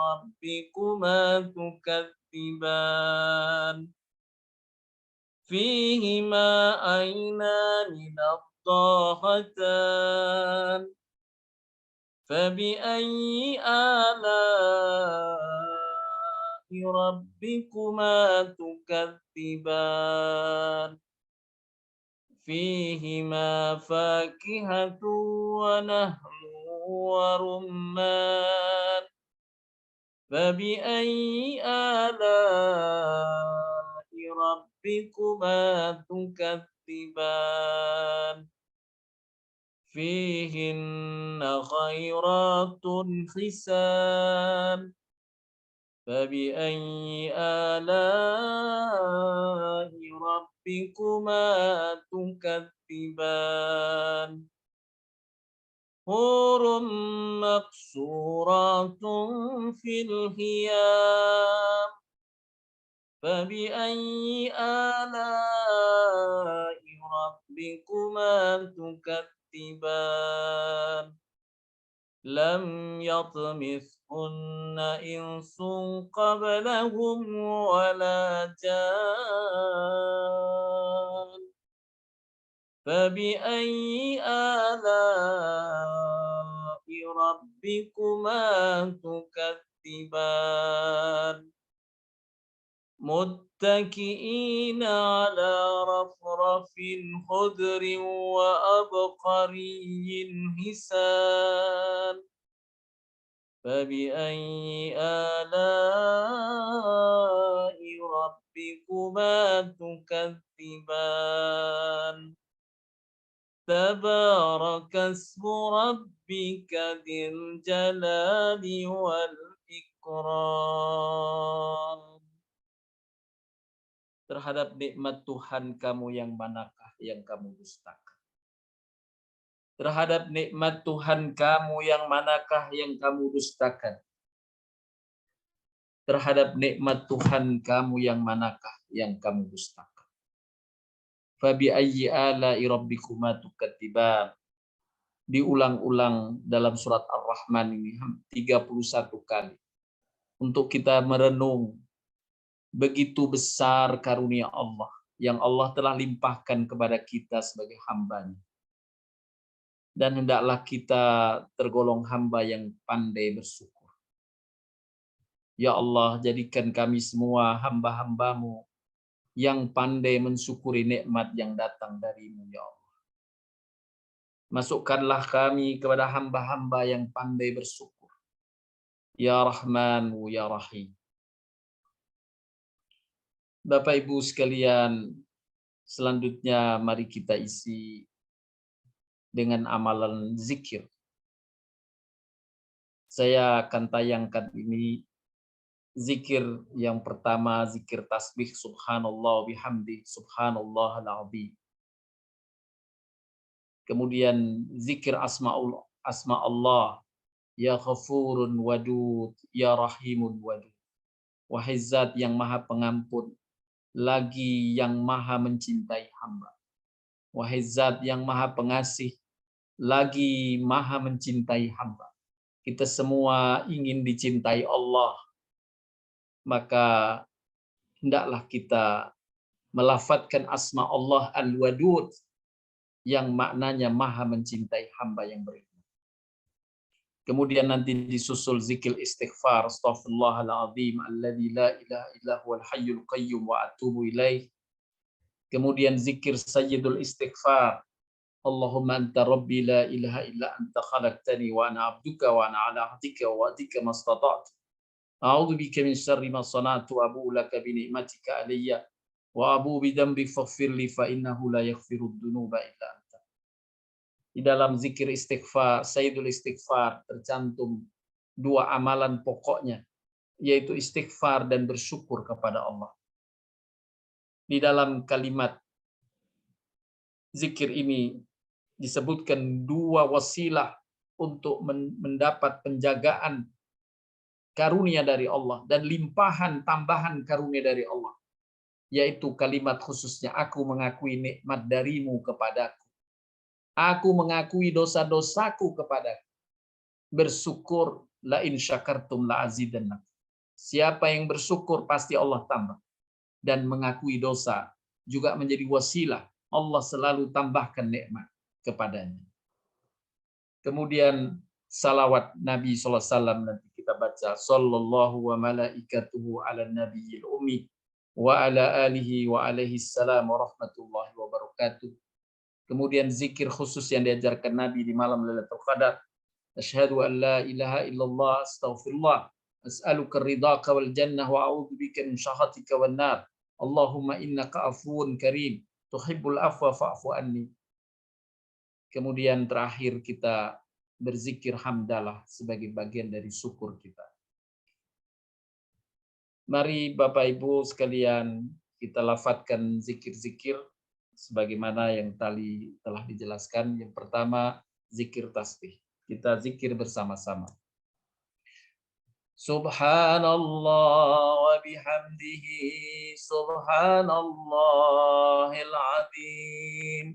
Speaker 1: ربكما تكذبان فيهما عينان نضاختان فبأي آلاء ربكما تكذبان فيهما فاكهة ونهر ورمان فبأي آلاء ربكما تكذبان فيهن خيرات حسان فبأي آلاء ربكما تكذبان حور مقصورات في الخيام فبأي آلاء ربكما تكذبان لم يطمثهن إنس قبلهم ولا جان فبأي آلاء ربكما تكذبان متكئين على رفرف خضر وأبقري حسان فبأي آلاء ربكما تكذبان تبارك اسم ربك ذي الجلال والإكرام. Terhadap nikmat Tuhan kamu yang manakah yang kamu dustakan? Terhadap nikmat Tuhan kamu yang manakah yang kamu dustakan? Terhadap nikmat Tuhan kamu yang manakah yang kamu dustakan? Fabi ayyi ala'i rabbikuma tukadziban. Diulang-ulang dalam surat Ar-Rahman ini 31 kali. Untuk kita merenung begitu besar karunia Allah yang Allah telah limpahkan kepada kita sebagai hamba-Nya. Dan hendaklah kita tergolong hamba yang pandai bersyukur. Ya Allah, jadikan kami semua hamba-hamba-Mu yang pandai mensyukuri nikmat yang datang dari-Mu, ya Allah. Masukkanlah kami kepada hamba-hamba yang pandai bersyukur. Ya Rahman, ya Rahim. Bapak Ibu sekalian, selanjutnya mari kita isi dengan amalan zikir. Saya akan tayangkan ini zikir yang pertama, zikir tasbih subhanallah bihamdi subhanallahal azim. Kemudian zikir asma Allah, ya Ghafurun Wadud, ya Rahimun Wadud. Wahai Zat yang Maha Pengampun, lagi yang Maha mencintai hamba. Wahai Zat yang Maha Pengasih, lagi Maha mencintai hamba. Kita semua ingin dicintai Allah, maka hendaklah kita melafadzkan asma Allah Al-Wadud yang maknanya Maha mencintai hamba yang beriman. Kemudian nanti disusul zikir istighfar, astaghfirullahaladzim alladzi la ilaha illa huwal hayyul qayyum wa atubu ilaih. Kemudian zikir sayyidul istighfar, Allahumma anta rabbi la ilaha illa anta khalaqtani wa ana abduka wa ana ala ahdika wa wa'dika mastata'tu. A'udzu bika min syarri ma sana'tu wa abu'u laka bi ni'matika alayya wa abu'u bi dhanbi faghfir li fa innahu la yaghfirud dzunuba illa anta. Di dalam zikir istighfar, sayyidul istighfar, tercantum dua amalan pokoknya, yaitu istighfar dan bersyukur kepada Allah. Di dalam kalimat zikir ini disebutkan dua wasilah untuk mendapat penjagaan karunia dari Allah dan limpahan tambahan karunia dari Allah, yaitu kalimat khususnya aku mengakui nikmat darimu kepadaku. Aku mengakui dosa-dosaku kepadaku. Bersyukur, la in syakartum la azidannakum. Siapa yang bersyukur pasti Allah tambah. Dan mengakui dosa juga menjadi wasilah Allah selalu tambahkan nikmat kepadanya. Kemudian salawat Nabi SAW nanti kita baca sallallahu wa malaikatuhu ala nabiyil ummi wa ala alihi wa alaihi salam wa rahmatullahi wa barakatuh. Kemudian zikir khusus yang diajarkan Nabi di malam Lailatul Qadar. Asyhadu an la ilaha illallah astaghfirullah as'aluka ridhaka wal jannah wa a'udzu bika min syakhatika wan nar. Allahumma innaka afuwun karim tuhibbul afwa fa'fu anni. Kemudian terakhir kita berzikir hamdalah sebagai bagian dari syukur kita. Mari Bapak Ibu sekalian kita lafadzkan zikir-zikir sebagaimana yang tadi telah dijelaskan. Yang pertama, zikir tasbih. Kita zikir bersama-sama. سبحان الله وبحمده سبحان الله العظيم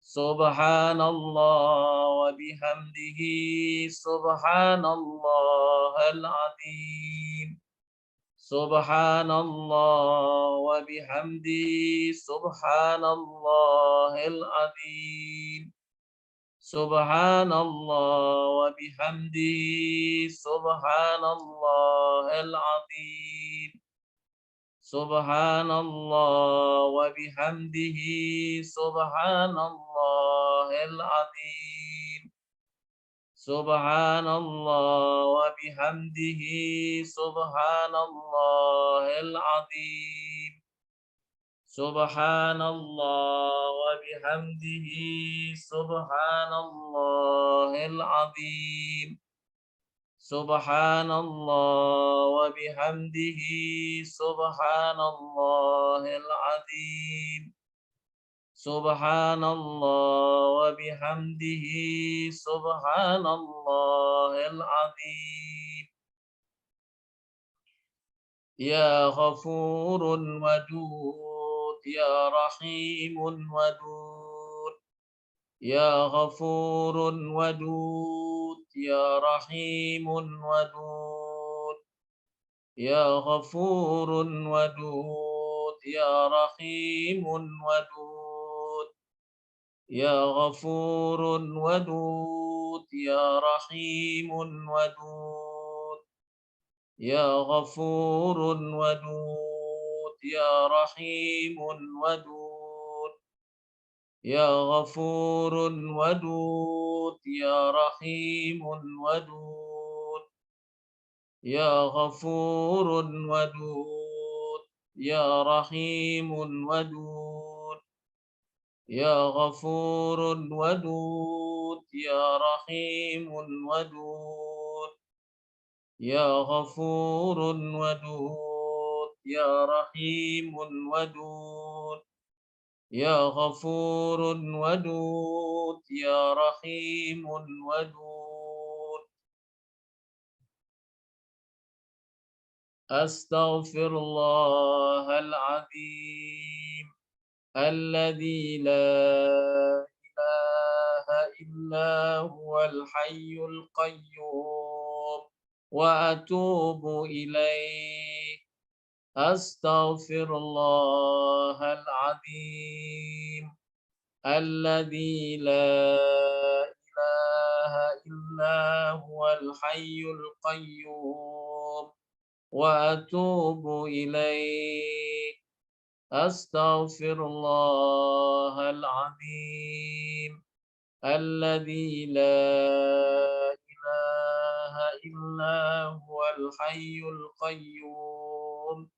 Speaker 1: سبحان الله وبحمده سبحان الله العظيم سبحان الله وبحمده سبحان الله العظيم سبحان الله وبحمده سبحان الله العظيم سبحان الله وبحمده سبحان الله العظيم سبحان الله وبحمده سبحان الله العظيم سبحان الله وبحمده سبحان الله العظيم سبحان الله وبحمده سبحان الله العظيم سبحان الله وبحمده سبحان الله العظيم يا غفور ودود يا رحيم ودود يا غفور ودود يا رحيم ودود يا غفور ودود يا رحيم ودود يا غفور ودود يا رحيم ودود يا غفور ودود يا رحيم ودود يا غفور ودود يا رحيم ودود يا غفور ودود يا رحيم ودود يا غفور ودود يا رحيم ودود يا غفور ودود يا رحيم ودود يا غفور ودود يا رحيم ودود أستغفر الله العظيم الذي لا إله إلا هو الحي القيوم وأتوب إليه أستغفر الله العظيم الذي لا إله إلا هو الحي القيوم وأتوب إليه أستغفر الله العظيم الذي لا إله إلا هو الحي القيوم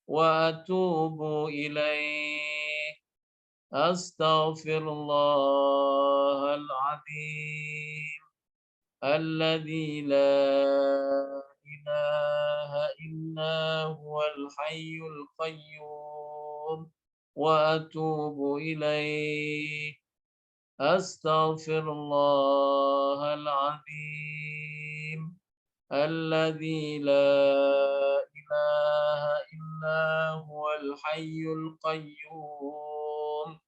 Speaker 1: وأتوب إليه أستغفر الله العظيم الذي لا إله إلا هو الحي القيوم وأتوب إليه أستغفر الله العظيم الذي لا إله إلا هو الحي القيوم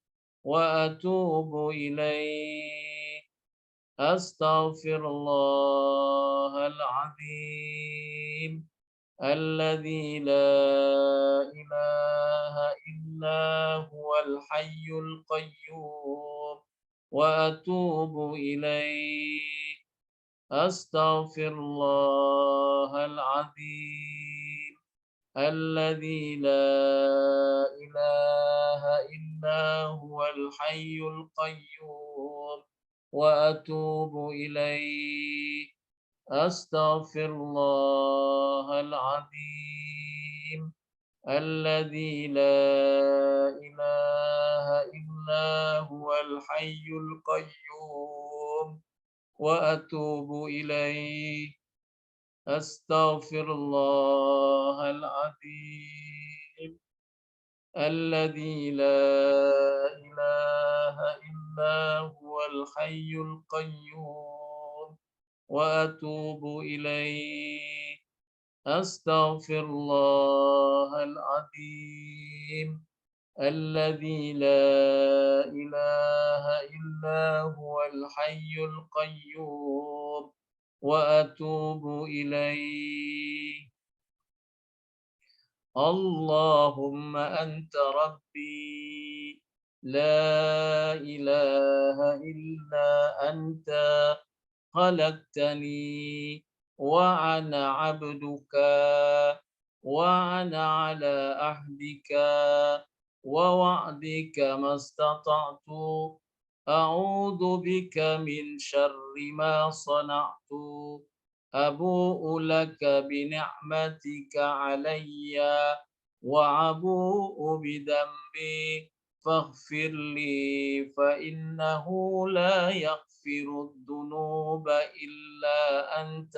Speaker 1: وأتوب إليه أستغفر الله العظيم الذي لا إله إلا هو الحي القيوم وأتوب إليه أستغفر الله العظيم الذي لا إله إلا هو الحي القيوم وأتوب إليه أستغفر الله العظيم الذي لا إله إلا هو الحي القيوم وأتوب إليه أستغفر الله العظيم الذي لا إله إلا هو الحي القيوم وأتوب إليه أستغفر الله العظيم الذي لا إله إلا هو الحي القيوم وأتوب إليه. اللهم أنت ربي لا إله إلا أنت خلقتني وأنا عبدك وأنا على عهدك ووعدك ما استطعت أعوذ بك من شر ما صنعت أبوء لك بنعمتك علي وأبوء بذنبي فاغفر لي فإنه لا يغفر الذنوب إلا أنت.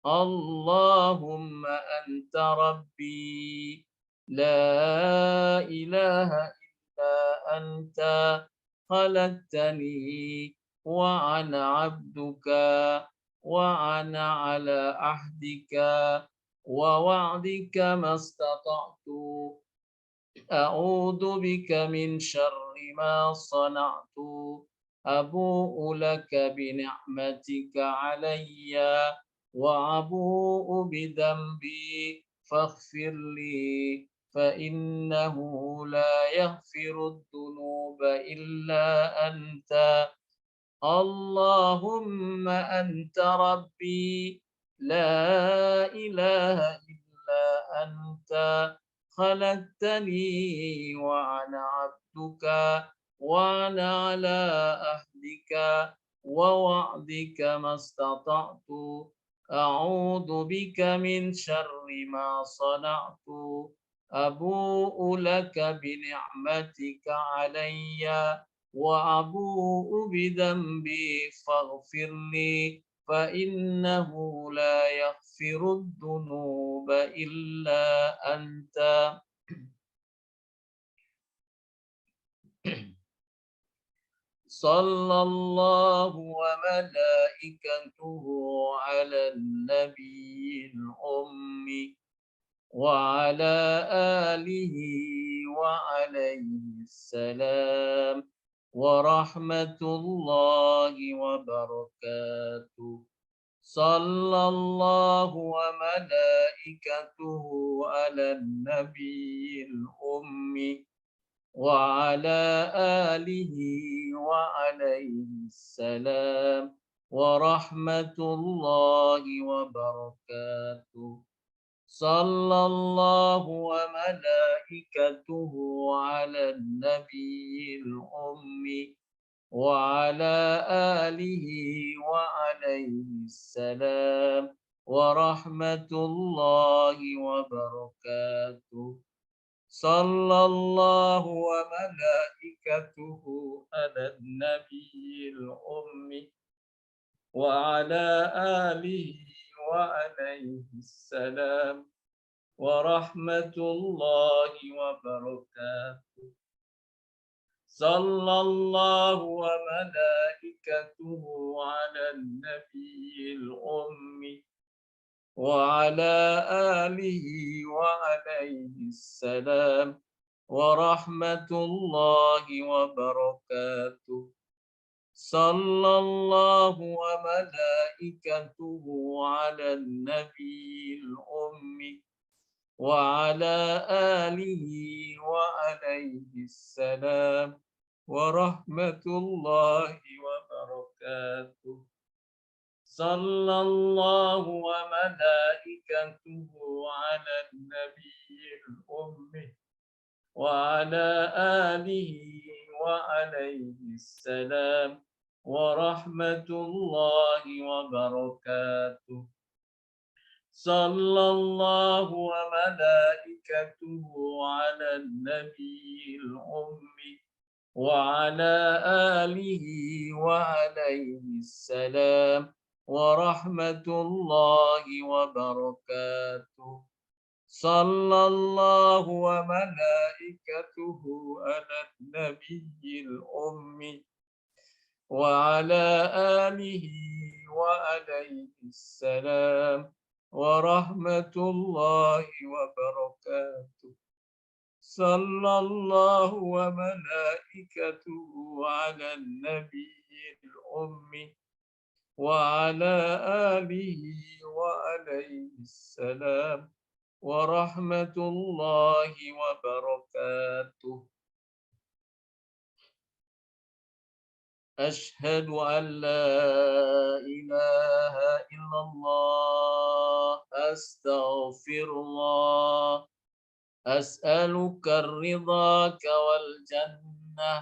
Speaker 1: اللهم أنت ربي لا إله إلا أنت خلقتني وأنا عبدك وأنا على عهدك ووعدك ما استطعت أعوذ بك من شر ما صنعت أبوء لك بنعمتك علي وأبوء بذنبي فاغفر لي فإنه لا يغفر الذنوب إلا أنت. اللهم أنت ربي لا إله إلا أنت خلقتني وأنا عبدك وأنا على عهدك ووعدك ما استطعت أعوذ بك من شر ما صنعت أبوء لك بنعمتك علي وأبوء بذنبي فاغفر لي فإنه لا يغفر الذنوب إلا أنت. صلى الله وملائكته على النبي الأمي وعلى آله وعليه السلام ورحمة الله وبركاته. صلى الله وملائكته على النبي الأمي وعلى آله وعليه السلام ورحمة الله وبركاته. صلى الله وملائكته على النبي الأمي وعلى آله وعليه السلام ورحمة الله وبركاته. صلى الله وملائكته على النبي الأمي وعلى آله وعليه السلام ورحمة الله وبركاته. صلى الله وملائكته على النبي الأمي وعلى آله وعليه السلام ورحمة الله وبركاته. صلى الله وملائكته على النبي الأمي وعلى آله وعليه السلام ورحمة الله وبركاته. صلى الله وملائكته على النبي الأمي وعلى آله وعليه السلام ورحمة الله وبركاته. صلى الله وملائكته على النبي الأمي وعلى آله وعليه السلام ورحمة الله وبركاته. صلى الله وملائكته على النبي الأمي وعلى آله وعليه السلام ورحمة الله وبركاته. صلى الله وملائكته على النبي الأمي وعلى آله وعليه السلام ورحمة الله وبركاته. أشهد أن لا إله إلا الله. أستغفر الله. أسألك الرضاك والجنة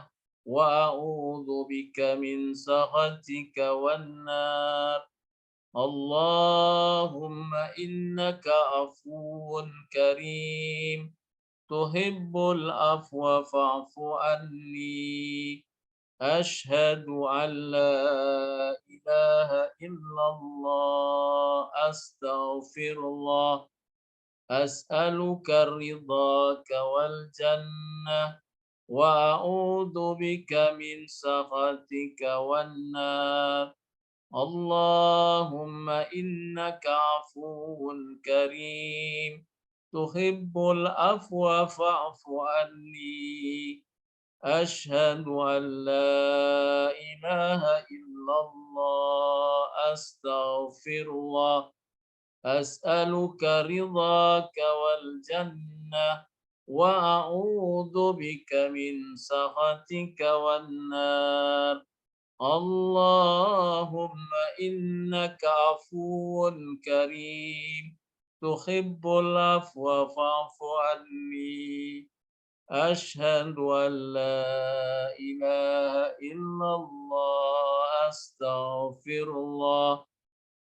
Speaker 1: وأعوذ بك من سخطك والنار. اللهم إنك عفو كريم تحب العفو فاعف عني. أشهد أن لا إله إلا الله. أستغفر الله. أسألك رضاك والجنة وأعوذ بك من سخطك والنار. اللهم إنك عفو كريم تحب العفو فاعف عني. أشهد أن لا إله إلا الله. أستغفر الله. أسألك رضاك والجنة وأعوذ بك من سخطك والنار. اللهم إنك عفو كريم تحب العفو فاعف عني. أشهد أن لا إله إلا الله. أستغفر الله.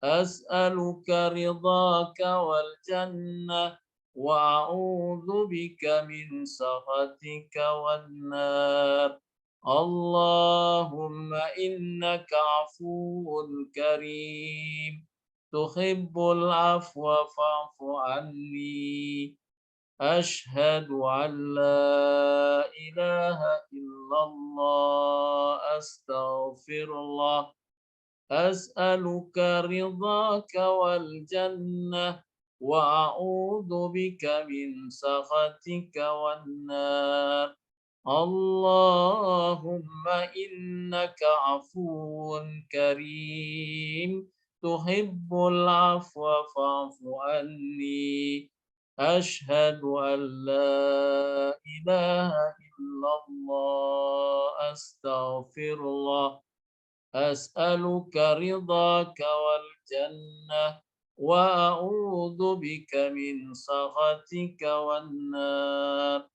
Speaker 1: أسألك رضاك والجنة وأعوذ بك من سخطك والنار. اللهم إنك عفو كريم تحب العفو فاعف عني. أشهد أن لا إله إلا الله. أستغفر الله. أسألك رضاك والجنة وأعوذ بك من سخطك والنار. اللهم إنك عفو كريم تحب العفو فاعف عني. أشهد أن لا إله إلا الله. أستغفر الله. أسألك رضاك والجنة وأعوذ بك من سخطك والنار.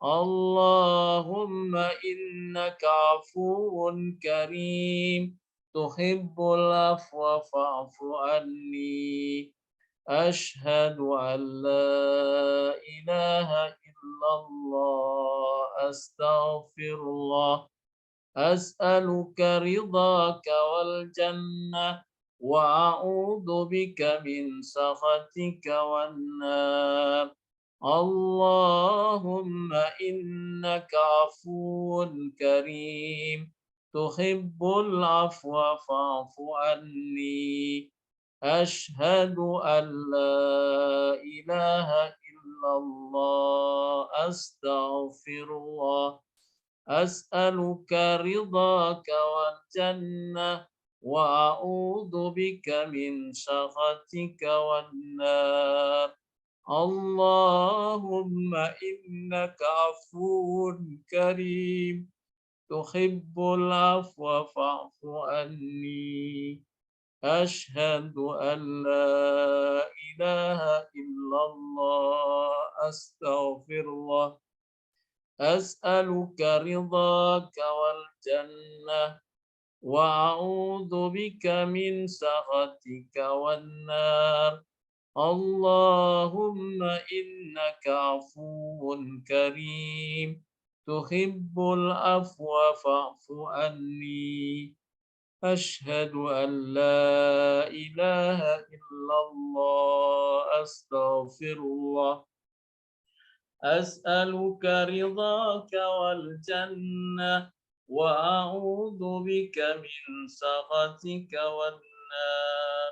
Speaker 1: اللهم إنك عفو كريم تحب العفو فاعف عني. أشهد أن لا إله إلا الله. أستغفر الله. أسألك رضاك والجنة وأعوذ بك من سخطك والنار. اللهم إنك عفو كريم تحب العفو فاعف عني. أشهد أن لا إله إلا الله. أستغفر الله. أسألك رضاك والجنة وأعوذ بك من سخطك والنار. اللهم إنك عفو كريم تحب العفو فاعف عني. أشهد أن لا إله إلا الله. أستغفر الله. أسألك رضاك والجنة وأعوذ بك من سخطك والنار. اللهم إنك عفو كريم تحب العفو فاعف عني. أشهد أن لا إله إلا الله. أستغفر الله. أسألك رضاك والجنة وأعوذ بك من سخطك والنار.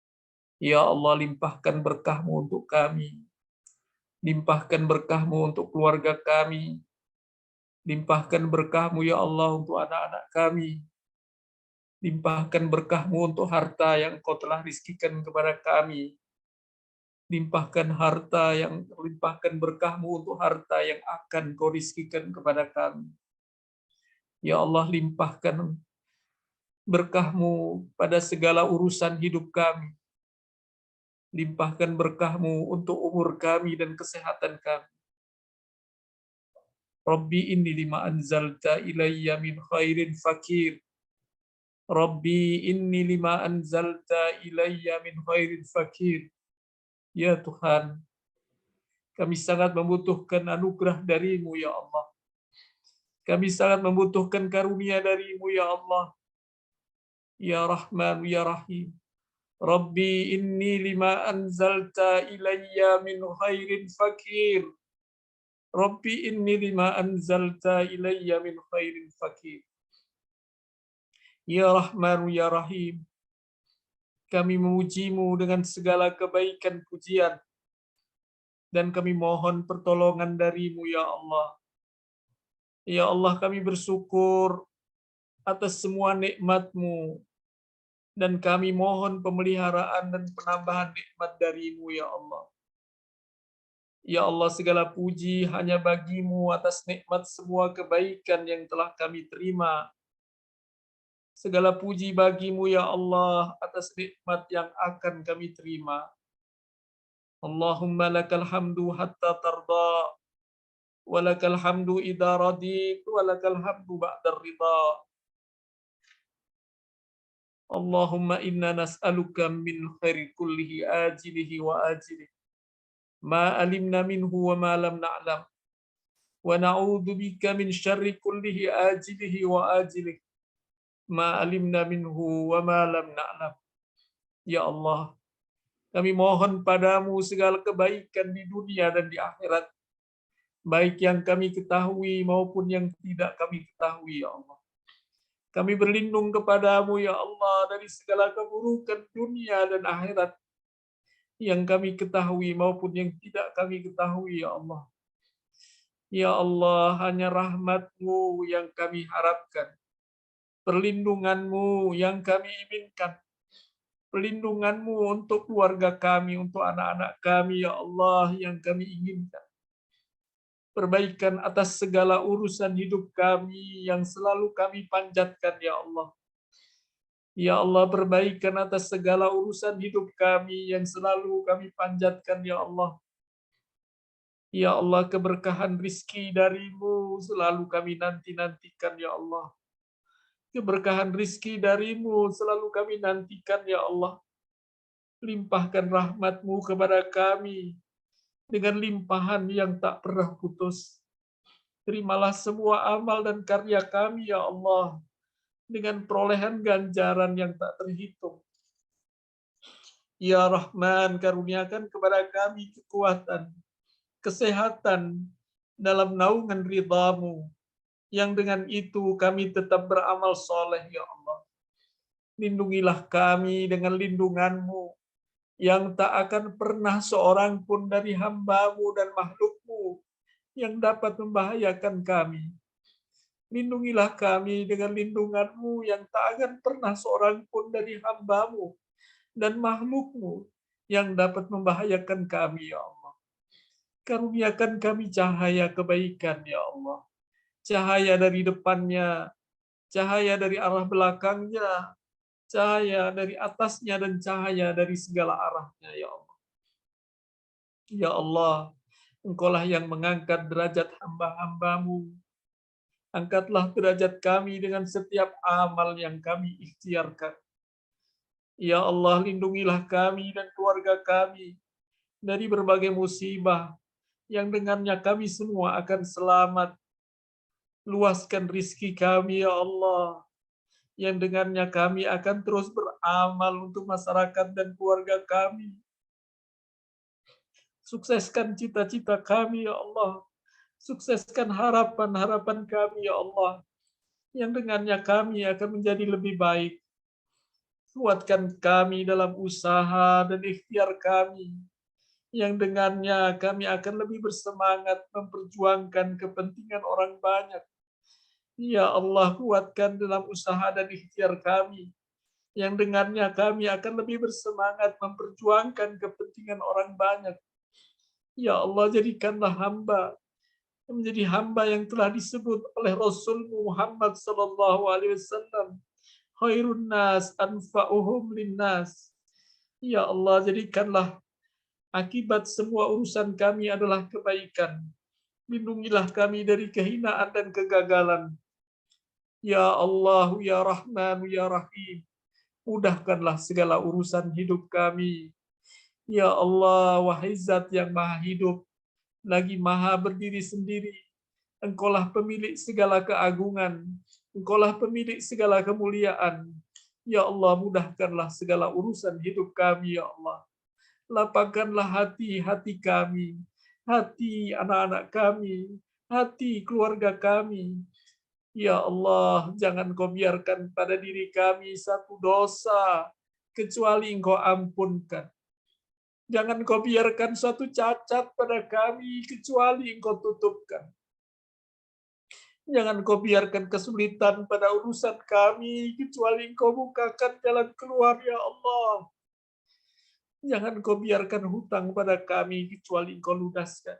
Speaker 2: Ya Allah, limpahkan berkah-Mu untuk kami. Limpahkan berkah-Mu untuk keluarga kami. Limpahkan berkah-Mu ya Allah untuk anak-anak kami. Limpahkan berkah-Mu untuk harta yang Engkau telah rizkikan kepada kami. Limpahkan berkah-Mu untuk harta yang akan Kau rizkikan kepada kami. Ya Allah, limpahkan berkah-Mu pada segala urusan hidup kami. Limpahkan berkah-Mu untuk umur kami dan kesehatan kami. Rabbi inni lima anzalta ilayya min khairin fakir. Rabbi inni lima anzalta ilayya min khairin fakir. Ya Tuhan, kami sangat membutuhkan anugerah dari-Mu ya Allah. Kami sangat membutuhkan karunia dari-Mu ya Allah. Ya Rahman, ya Rahim. Rabbi inni lima anzalta ilayya min khairin fakir. Rabbi inni lima anzalta ilayya min khairin fakir. Ya Rahman, ya Rahim. Kami memuji-Mu dengan segala kebaikan pujian. Dan kami mohon pertolongan dari-Mu ya Allah. Ya Allah, kami bersyukur atas semua nikmat-Mu. Dan kami mohon pemeliharaan dan penambahan nikmat dari-Mu ya Allah. Ya Allah, segala puji hanya bagi-Mu atas nikmat semua kebaikan yang telah kami terima. Segala puji bagi-Mu ya Allah atas nikmat yang akan kami terima. Allahumma lakal hamdu hatta tarda, wa lakal hamdu idza radit, wa lakal hamdu ba'da ridha. Allahumma inna nas'aluka min khairi kullihi ajilihi wa ajilihi. Ma alimna minhu wa ma lam na'lam. Wa na'udzu bika min syarri kullihi ajilihi wa ajilihi. Ma alimna minhu wa ma lam na'lam. Ya Allah, kami mohon padamu segala kebaikan di dunia dan di akhirat, baik yang kami ketahui maupun yang tidak kami ketahui, ya Allah. Kami berlindung kepadamu, ya Allah, dari segala keburukan dunia dan akhirat, yang kami ketahui maupun yang tidak kami ketahui, ya Allah. Ya Allah, hanya rahmat-Mu yang kami harapkan, perlindungan-Mu yang kami inginkan, pelindungan-Mu untuk keluarga kami, untuk anak-anak kami, ya Allah, yang kami inginkan. Perbaikan atas segala urusan hidup kami yang selalu kami panjatkan, ya Allah. Ya Allah, perbaikan atas segala urusan hidup kami yang selalu kami panjatkan, ya Allah. Ya Allah, keberkahan rizki dari-Mu selalu kami nanti-nantikan, ya Allah. Keberkahan rizki dari-Mu selalu kami nantikan, ya Allah. Limpahkan rahmat-Mu kepada kami dengan limpahan yang tak pernah putus. Terimalah semua amal dan karya kami, ya Allah, dengan perolehan ganjaran yang tak terhitung. Ya Rahman, karuniakan kepada kami kekuatan, kesehatan dalam naungan ridha-Mu, yang dengan itu kami tetap beramal soleh, ya Allah. Lindungilah kami dengan lindungan-Mu, yang tak akan pernah seorang pun dari hamba-Mu dan makhluk-Mu yang dapat membahayakan kami. Lindungilah kami dengan lindungan-Mu yang tak akan pernah seorang pun dari hamba-Mu dan makhluk-Mu yang dapat membahayakan kami, ya Allah. Karuniakan kami cahaya kebaikan, ya Allah. Cahaya dari depannya, cahaya dari arah belakangnya, cahaya dari atasnya, dan cahaya dari segala arahnya, ya Allah. Ya Allah, Engkaulah yang mengangkat derajat hamba-hamba-Mu. Angkatlah derajat kami dengan setiap amal yang kami ikhtiarkan. Ya Allah, lindungilah kami dan keluarga kami dari berbagai musibah yang dengannya kami semua akan selamat. Luaskan rizki kami, ya Allah, yang dengannya kami akan terus beramal untuk masyarakat dan keluarga kami. Sukseskan cita-cita kami, ya Allah. Sukseskan harapan-harapan kami, ya Allah, yang dengannya kami akan menjadi lebih baik. Kuatkan kami dalam usaha dan ikhtiar kami, yang dengannya kami akan lebih bersemangat memperjuangkan kepentingan orang banyak. Ya Allah, kuatkan dalam usaha dan ikhtiar kami, yang dengannya kami akan lebih bersemangat memperjuangkan kepentingan orang banyak. Ya Allah, jadikanlah hamba menjadi hamba yang telah disebut oleh Rasul Muhammad sallallahu alaihi wasallam, khairun nas anfa'uhum linnas. Ya Allah, jadikanlah akibat semua urusan kami adalah kebaikan. Lindungilah kami dari kehinaan dan kegagalan. Ya Allah, ya Rahman, ya Rahim, mudahkanlah segala urusan hidup kami. Ya Allah, wahai Zat yang maha hidup, lagi maha berdiri sendiri. Engkaulah pemilik segala keagungan. Engkaulah pemilik segala kemuliaan. Ya Allah, mudahkanlah segala urusan hidup kami, ya Allah. Lapangkanlah hati-hati kami, hati anak-anak kami, hati keluarga kami. Ya Allah, jangan kau biarkan pada diri kami satu dosa, kecuali engkau ampunkan. Jangan kau biarkan suatu cacat pada kami, kecuali engkau tutupkan. Jangan kau biarkan kesulitan pada urusan kami, kecuali engkau bukakan jalan keluar, ya Allah. Jangan kau biarkan hutang pada kami, kecuali engkau lunaskan.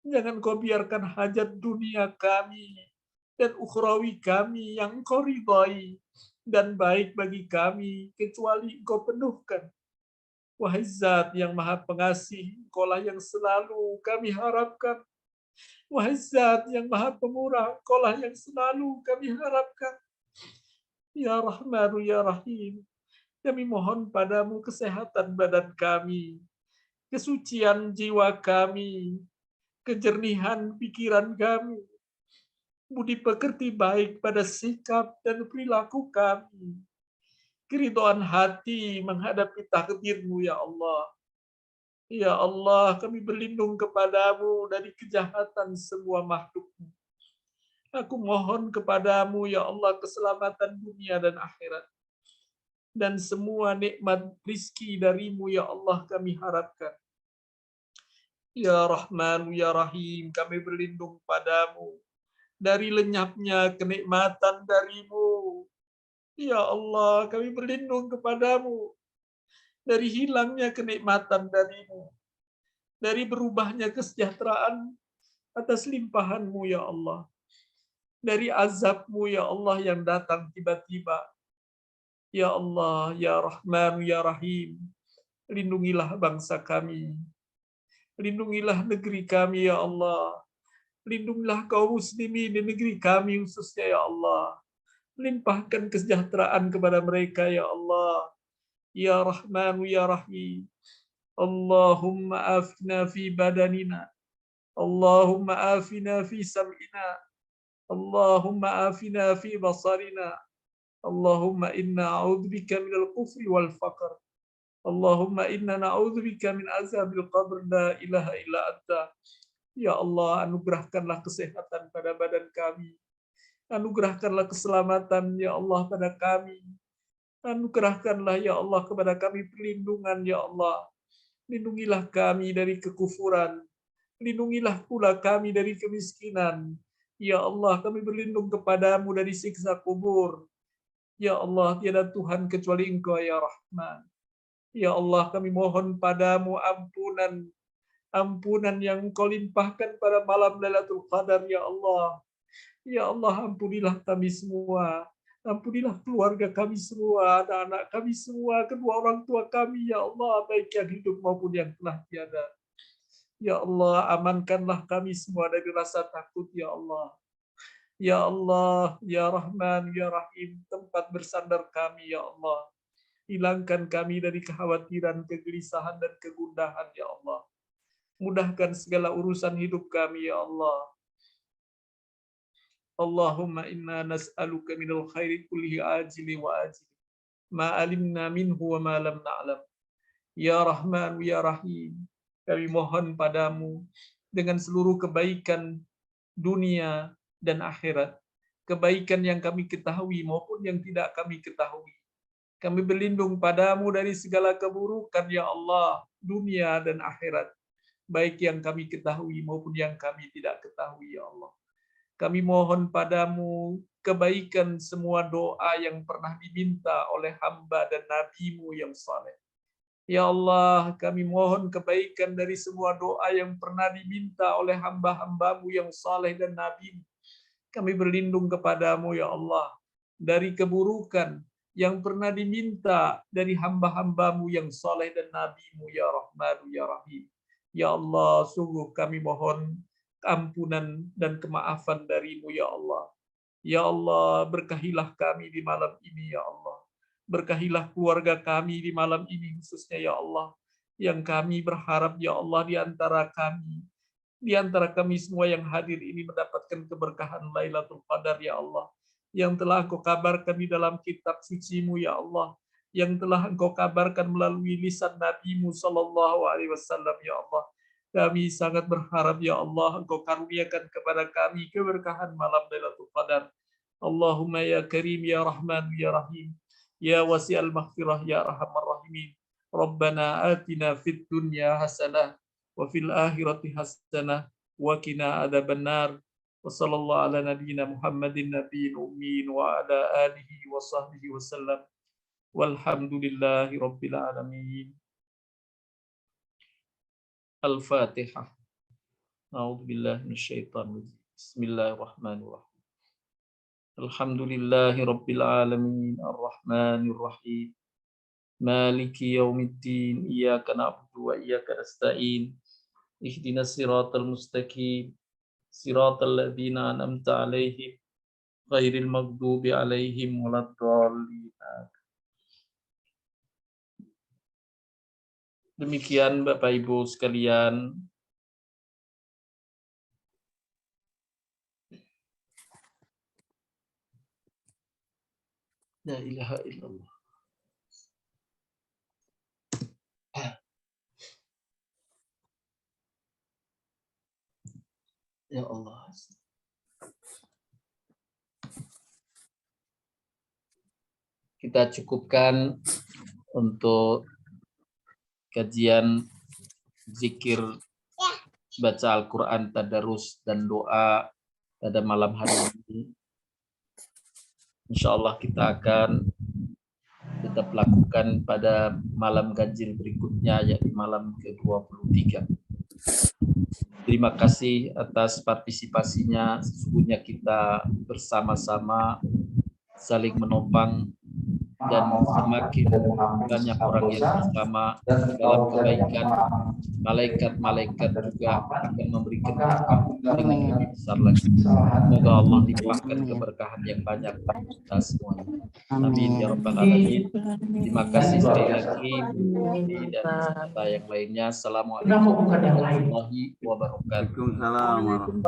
Speaker 2: Jangan kau biarkan hajat dunia kami dan ukhrawi kami yang engkau ridhai dan baik bagi kami, kecuali engkau penuhkan. Wahai Zat yang maha pengasih, engkaulah yang selalu kami harapkan. Wahai Zat yang maha pemurah, engkaulah yang selalu kami harapkan. Ya Rahmanu, ya Rahim, kami mohon padamu kesehatan badan kami, kesucian jiwa kami, kejernihan pikiran kami, budi pekerti baik pada sikap dan perilaku kami, keridhaan hati menghadapi takdir-Mu, ya Allah. Ya Allah, kami berlindung kepadamu dari kejahatan semua makhluk-Mu. Aku mohon kepadamu, ya Allah, keselamatan dunia dan akhirat. Dan semua nikmat rizki darimu, ya Allah, kami harapkan. Ya Rahman, ya Rahim, kami berlindung padamu dari lenyapnya kenikmatan darimu. Ya Allah, kami berlindung kepadamu dari hilangnya kenikmatan darimu, dari berubahnya kesejahteraan atas limpahanmu, ya Allah, dari azabmu, ya Allah, yang datang tiba-tiba. Ya Allah, ya Rahman, ya Rahim, lindungilah bangsa kami, lindungilah negeri kami, ya Allah, lindungilah kaum muslimin di negeri kami khususnya, ya Allah. Limpahkan kesejahteraan kepada mereka, ya Allah. Ya Rahman, ya Rahim. Allahumma afina fi badanina. Allahumma afina fi sam'ina. Allahumma afina fi basarina. Allahumma inna a'udzubika minal kufri wal faqr. Allahumma inna na'udzubika min azabil qabr la ilaha illa anta. Ya Allah, anugerahkanlah kesehatan pada badan kami. Anugerahkanlah keselamatan, ya Allah, pada kami. Anugerahkanlah, ya Allah, kepada kami perlindungan, ya Allah. Lindungilah kami dari kekufuran. Lindungilah pula kami dari kemiskinan. Ya Allah, kami berlindung kepadamu dari siksa kubur. Ya Allah, tiada Tuhan kecuali Engkau, ya Rahman. Ya Allah, kami mohon padamu ampunan. Ampunan yang Engkau limpahkan pada malam Lailatul Qadar, ya Allah. Ya Allah, ampunilah kami semua. Ampunilah keluarga kami semua, anak-anak kami semua, kedua orang tua kami, ya Allah, baik yang hidup maupun yang telah tiada. Ya Allah, amankanlah kami semua dari rasa takut, ya Allah. Ya Allah, ya Rahman, ya Rahim, tempat bersandar kami, ya Allah. Hilangkan kami dari kekhawatiran, kegelisahan, dan kegundahan, ya Allah. Mudahkan segala urusan hidup kami, ya Allah. Allahumma inna nas'aluka minal khairi kulli ajili wa ajili. Ma alimna minhu wa ma lam na'lam. Ya Rahman, ya Rahim, kami mohon padamu dengan seluruh kebaikan dunia dan akhirat. Kebaikan yang kami ketahui maupun yang tidak kami ketahui. Kami berlindung padamu dari segala keburukan ya Allah, dunia dan akhirat, baik yang kami ketahui maupun yang kami tidak ketahui ya Allah. Kami mohon padamu kebaikan semua doa yang pernah diminta oleh hamba dan nabimu yang saleh. Ya Allah, kami mohon kebaikan dari semua doa yang pernah diminta oleh hamba-hambamu yang saleh dan nabimu. Kami berlindung kepadamu ya Allah dari keburukan yang pernah diminta dari hamba-hambamu yang saleh dan nabimu ya Rahmanu ya Rahim. Ya Allah, sungguh kami mohon ampunan dan kemaafan darimu ya Allah. Ya Allah, berkahilah kami di malam ini ya Allah. Berkahilah keluarga kami di malam ini khususnya ya Allah. Yang kami berharap ya Allah di antara kami semua yang hadir ini mendapatkan keberkahan Lailatul Qadar ya Allah. Yang telah Engkau kabarkan di dalam kitab suci-Mu ya Allah. Yang telah Engkau kabarkan melalui lisan Nabi-Mu sallallahu alaihi wasallam ya Allah. Kami sangat berharap ya Allah Engkau karuniakan kepada kami keberkahan malam Lailatul Qadar. Allahumma ya Karim ya Rahman ya Rahim. Ya wasi'al maghfirah ya Arhamar Rahimin. Rabbana atina fid dunya hasanah wa fil akhirati hasanah wa qina adzabannar. Wa sallallahu ala nabiyyina Muhammadin nabiyil ummin wa ala alihi wa sahbihi wasallam. Walhamdulillahi rabbil alamin. Al-Fatihah. A'udzu billahi minasyaitonir rajim. Bismillahirrahmanirrahim. Alhamdulillahi rabbil alamin arrahmanir rahim. Maliki yaumiddin. Iyyaka na'budu wa iyyaka nasta'in. Ihdinas siratal mustaqim. Siratal ladzina an'amta 'alaihim ghairil maghdubi 'alaihim waladdallin. Demikian Bapak Ibu sekalian, la ilaha illallah. Ya Allah. Kita cukupkan untuk kajian zikir, baca Al-Quran, tadarus, dan doa pada malam hari ini. Insya Allah kita akan tetap lakukan pada malam ganjil berikutnya, yakni malam ke-23. Terima kasih atas partisipasinya. Sesungguhnya kita bersama-sama saling menopang dan semakin banyak orang yang bersama dalam kebaikan, malaikat-malaikat juga akan memberikan berkah dengan lebih besar lagi. Semoga Allah limpahkan keberkahan yang banyak bagi kita semuanya. Amin ya rabbal alamin. Terima kasih sekali lagi dan serta yang lainnya. Assalamualaikum warahmatullahi wabarakatuh.